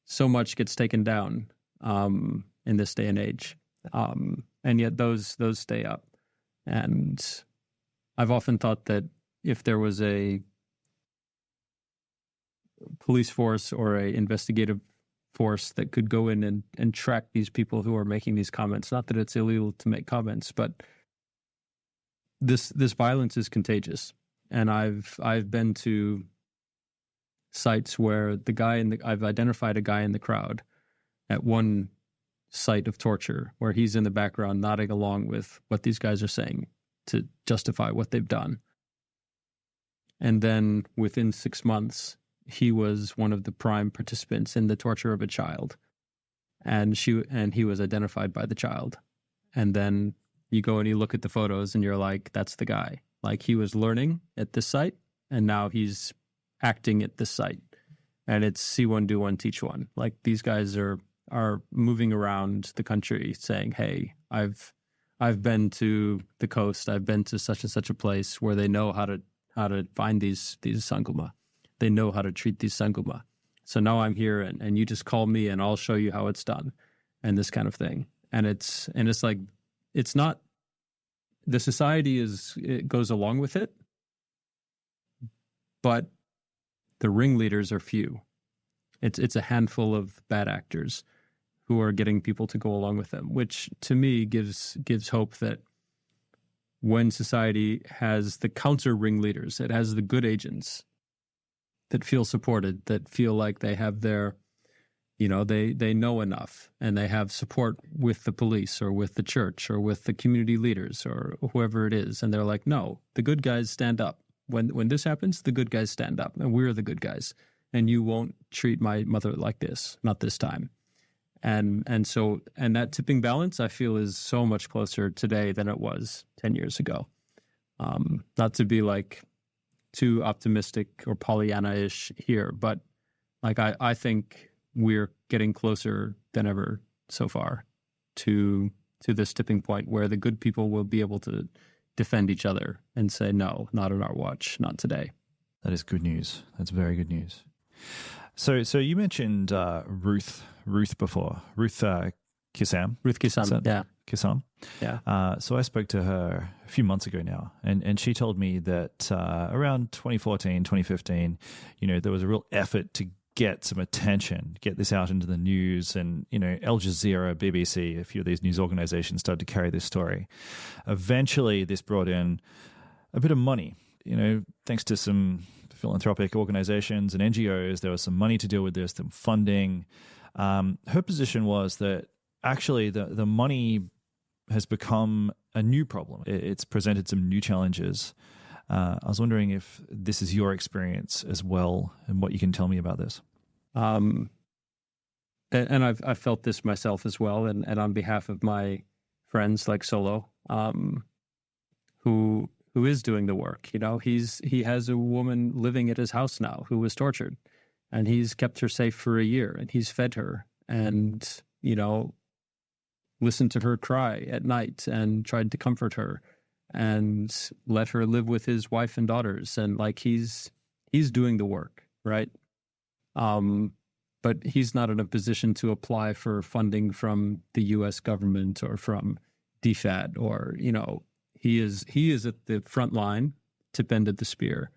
H: so much gets taken down in this day and age, and yet those stay up. And I've often thought that if there was a police force or a investigative force that could go in and track these people who are making these comments, not that it's illegal to make comments, but this violence is contagious. And I've been to sites where I've identified a guy in the crowd at one site of torture where he's in the background nodding along with what these guys are saying to justify what they've done. And then within 6 months, he was one of the prime participants in the torture of a child. And he was identified by the child. And then you go and you look at the photos and you're like, that's the guy. He was learning at this site and now he's acting at this site. And it's see one, do one, teach one. These guys are moving around the country saying, hey, I've been to the coast, I've been to such and such a place where they know how how to find these sangoma. They know how to treat these sangoma. So now I'm here, and you just call me, and I'll show you how it's done, and this kind of thing. And it's like, it's not, the society it goes along with it, but the ringleaders are few. It's a handful of bad actors who are getting people to go along with them, which to me gives hope that when society has the counter ringleaders, it has the good agents that feel supported, that feel like they have their, they know enough, and they have support with the police or with the church or with the community leaders or whoever it is. And they're like, no, the good guys stand up. When this happens, the good guys stand up, and we're the good guys. And you won't treat my mother like this, not this time. And that tipping balance, I feel, is so much closer today than it was 10 years ago. Not to be like too optimistic or Pollyanna-ish here, but like I think we're getting closer than ever so far to this tipping point where the good people will be able to defend each other and say, no, not on our watch, not today.
G: That is good news. That's very good news. So you mentioned Ruth before. Ruth Kissam.
H: Ruth Kissam, yeah.
G: Kissam.
H: Yeah.
G: So I spoke to her a few months ago now, and she told me that around 2014, 2015, there was a real effort to get some attention, get this out into the news, and Al Jazeera, BBC, a few of these news organizations started to carry this story. Eventually, this brought in a bit of money. Thanks to some philanthropic organizations and NGOs, there was some money to deal with this, some funding. Her position was that actually the money has become a new problem. It's presented some new challenges. I was wondering if this is your experience as well, and what you can tell me about this.
H: And I've felt this myself as well, and on behalf of my friends like Solo, who is doing the work. He has a woman living at his house now who was tortured, and he's kept her safe for a year, and he's fed her, and listened to her cry at night and tried to comfort her and let her live with his wife and daughters. And like he's doing the work, right? But he's not in a position to apply for funding from the U.S. government or from DFAT, or he is at the front line, tip end of the spear,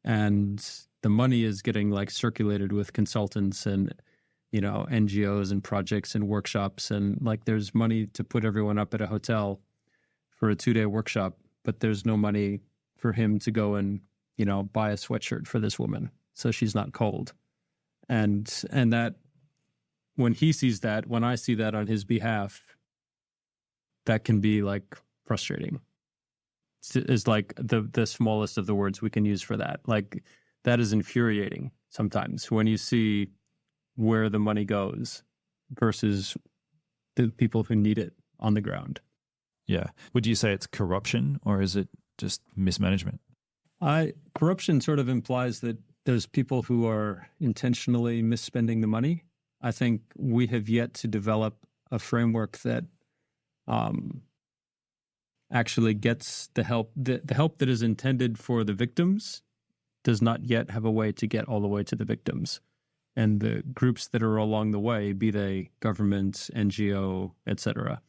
H: and the money is getting like circulated with consultants and NGOs and projects and workshops, and like there's money to put everyone up at a hotel for a 2-day workshop, but there's no money for him to go and buy a sweatshirt for this woman so she's not cold. And that, when he sees that, when I see that on his behalf, that can be like frustrating. Is like the smallest of the words we can use for that. Like, that is infuriating sometimes when you see where the money goes versus the people who need it on the ground.
G: Yeah. Would you say it's corruption, or is it just mismanagement?
H: Corruption sort of implies that there's people who are intentionally misspending the money. I think we have yet to develop a framework that actually gets the help. The help that is intended for the victims does not yet have a way to get all the way to the victims. And the groups that are along the way, be they government, NGO, etc.,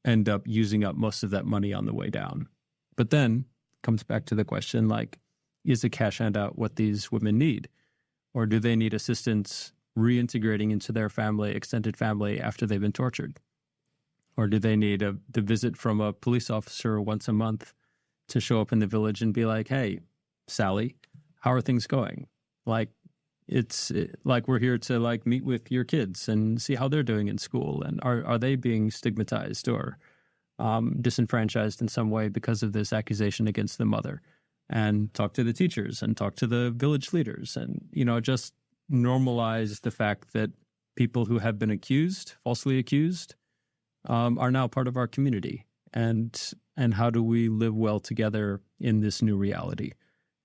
H: end up using up most of that money on the way down. But then comes back to the question, like, is a cash handout what these women need? Or do they need assistance reintegrating into their family, extended family, after they've been tortured? Or do they need the visit from a police officer once a month to show up in the village and be like, hey, Sally, how are things going? Like, like we're here to like meet with your kids and see how they're doing in school, and are they being stigmatized or disenfranchised in some way because of this accusation against the mother? And talk to the teachers and talk to the village leaders, and just normalize the fact that people who have been accused, falsely accused, are now part of our community. And how do we live well together in this new reality?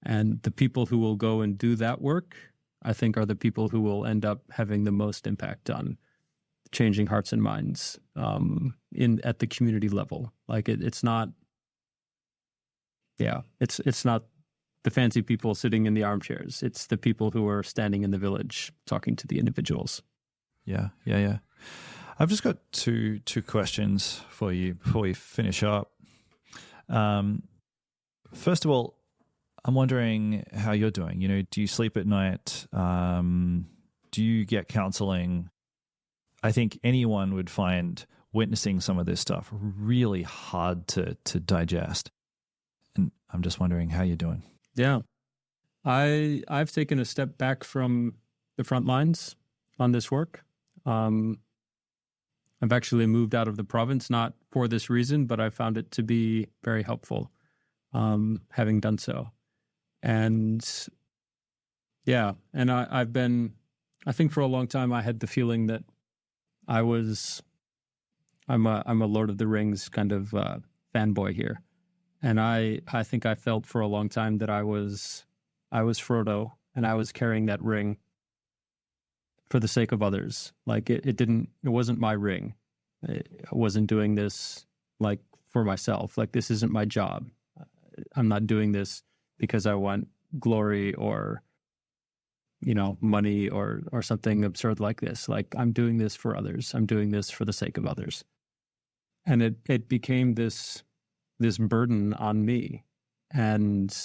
H: And the people who will go and do that work, I think, are the people who will end up having the most impact on changing hearts and minds at the community level. Like it's not Yeah, it's not the fancy people sitting in the armchairs. It's the people who are standing in the village talking to the individuals.
G: Yeah. I've just got two questions for you before we finish up. First of all, I'm wondering how you're doing. You know, do you sleep at night? Do you get counseling? I think anyone would find witnessing some of this stuff really hard to digest. And I'm just wondering how you're doing.
H: Yeah. I've taken a step back from the front lines on this work. I've actually moved out of the province, not for this reason, but I found it to be very helpful, having done so. And yeah, and I think for a long time I had the feeling that I'm a Lord of the Rings kind of fanboy here. And I think I felt for a long time that I was Frodo, and I was carrying that ring for the sake of others. Like it wasn't my ring. I wasn't doing this like for myself. Like, this isn't my job. I'm not doing this because I want glory or, money or something absurd like this. Like, I'm doing this for others. I'm doing this for the sake of others. And it became this burden on me. And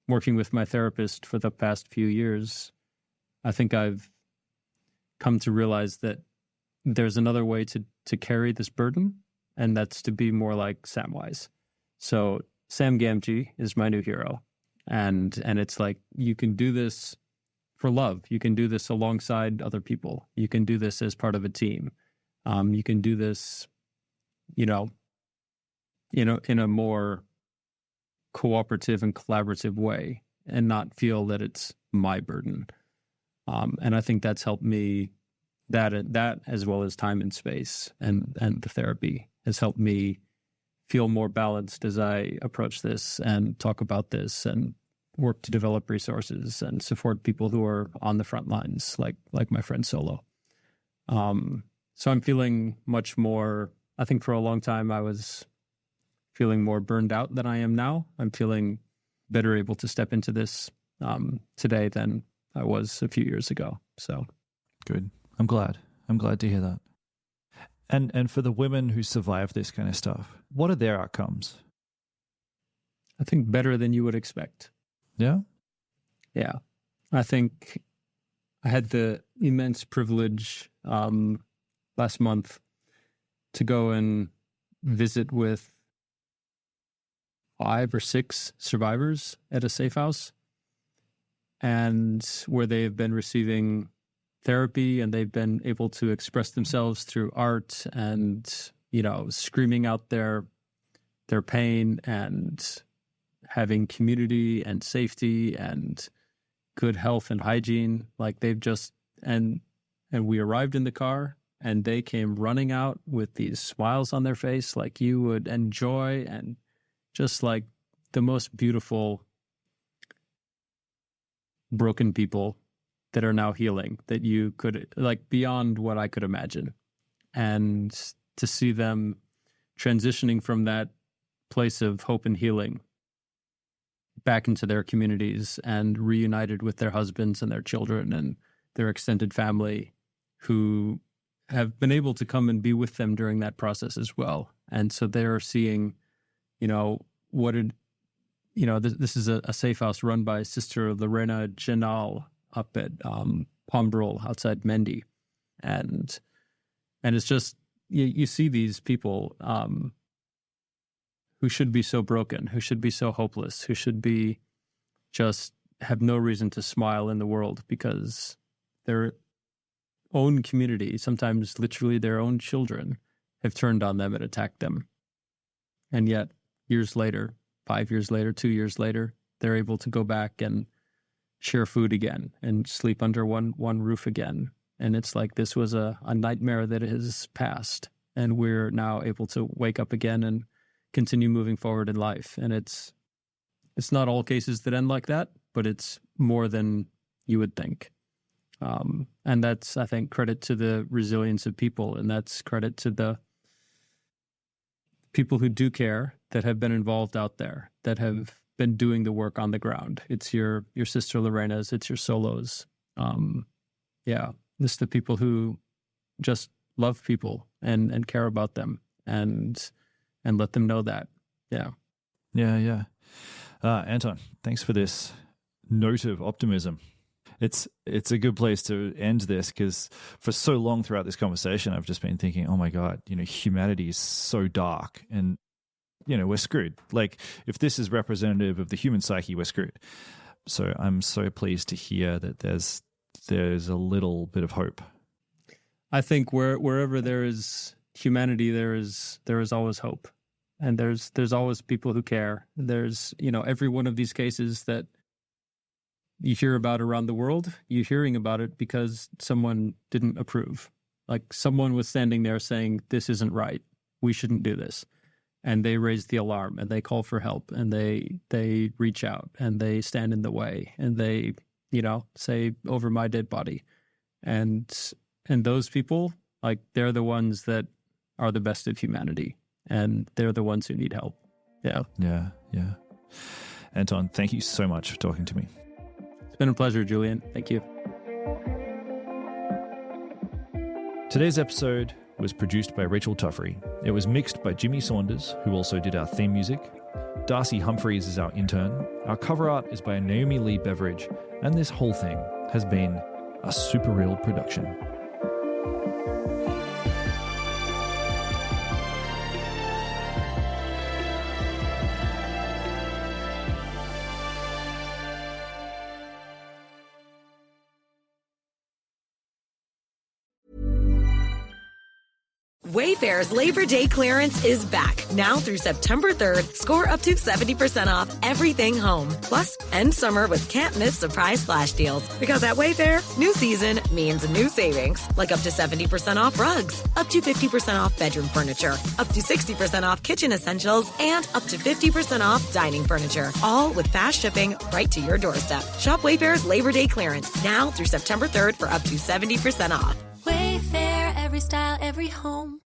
H: working with my therapist for the past few years, I think I've come to realize that there's another way to carry this burden, and that's to be more like Samwise. So Sam Gamgee is my new hero. And it's like, you can do this for love. You can do this alongside other people. You can do this as part of a team. You can do this, in a more cooperative and collaborative way, and not feel that it's my burden. And I think that's helped me, that as well as time and space and the therapy has helped me feel more balanced as I approach this and talk about this and work to develop resources and support people who are on the front lines, like my friend Solo. So I'm feeling much more, I think for a long time I was feeling more burned out than I am now. I'm feeling better able to step into this today than I was a few years ago. So
G: good. I'm glad to hear that. And for the women who survive this kind of stuff, what are their outcomes?
H: I think better than you would expect.
G: Yeah?
H: Yeah. I think I had the immense privilege last month to go and visit with 5 or 6 survivors at a safe house, and where they have been receiving therapy and they've been able to express themselves through art and, screaming out their pain and having community and safety and good health and hygiene. Like, they've just, and we arrived in the car and they came running out with these smiles on their face, like you would enjoy, and just like the most beautiful broken people that are now healing, that you could, like, beyond what I could imagine. And to see them transitioning from that place of hope and healing back into their communities and reunited with their husbands and their children and their extended family, who have been able to come and be with them during that process as well. And so they're seeing, this is a safe house run by Sister Lorena Janal up at Pombril outside Mendi. And it's just, you see these people who should be so broken, who should be so hopeless, who should be just have no reason to smile in the world because their own community, sometimes literally their own children, have turned on them and attacked them. And yet, years later, 5 years later, 2 years later, they're able to go back and share food again and sleep under one roof again. And it's like this was a nightmare that has passed, and we're now able to wake up again and continue moving forward in life. And it's not all cases that end like that, but it's more than you would think. And that's, I think, credit to the resilience of people, and that's credit to the people who do care, that have been involved out there, that have been doing the work on the ground. It's your sister Lorena's, it's your solos. It's the people who just love people and care about them and let them know that.
G: Yeah. Anton, thanks for this note of optimism. It's a good place to end this, because for so long throughout this conversation, I've just been thinking, oh my God, humanity is so dark and, we're screwed. Like, if this is representative of the human psyche, we're screwed. So I'm so pleased to hear that there's a little bit of hope.
H: I think wherever there is humanity, there is always hope. And there's always people who care. There's, every one of these cases that you hear about around the world, you're hearing about it because someone didn't approve. Like, someone was standing there saying, this isn't right. We shouldn't do this. And they raise the alarm and they call for help and they reach out and they stand in the way and they, say, over my dead body. And those people, like, they're the ones that are the best of humanity. And they're the ones who need help. Yeah.
G: Anton, thank you so much for talking to me.
H: It's been a pleasure, Julian. Thank you.
G: Today's episode was produced by Rachel Tuffrey. It was mixed by Jimmy Saunders, who also did our theme music. Darcy Humphreys is our intern. Our cover art is by Naomi Lee Beveridge. And this whole thing has been a Super Real production.
I: Wayfair's Labor Day clearance is back, now through September 3rd. Score up to 70% off everything home. Plus, end summer with can't-miss surprise flash deals. Because at Wayfair, new season means new savings. Like up to 70% off rugs, up to 50% off bedroom furniture, up to 60% off kitchen essentials, and up to 50% off dining furniture. All with fast shipping right to your doorstep. Shop Wayfair's Labor Day clearance, now through September 3rd for up to 70% off.
J: Wayfair, every style, every home.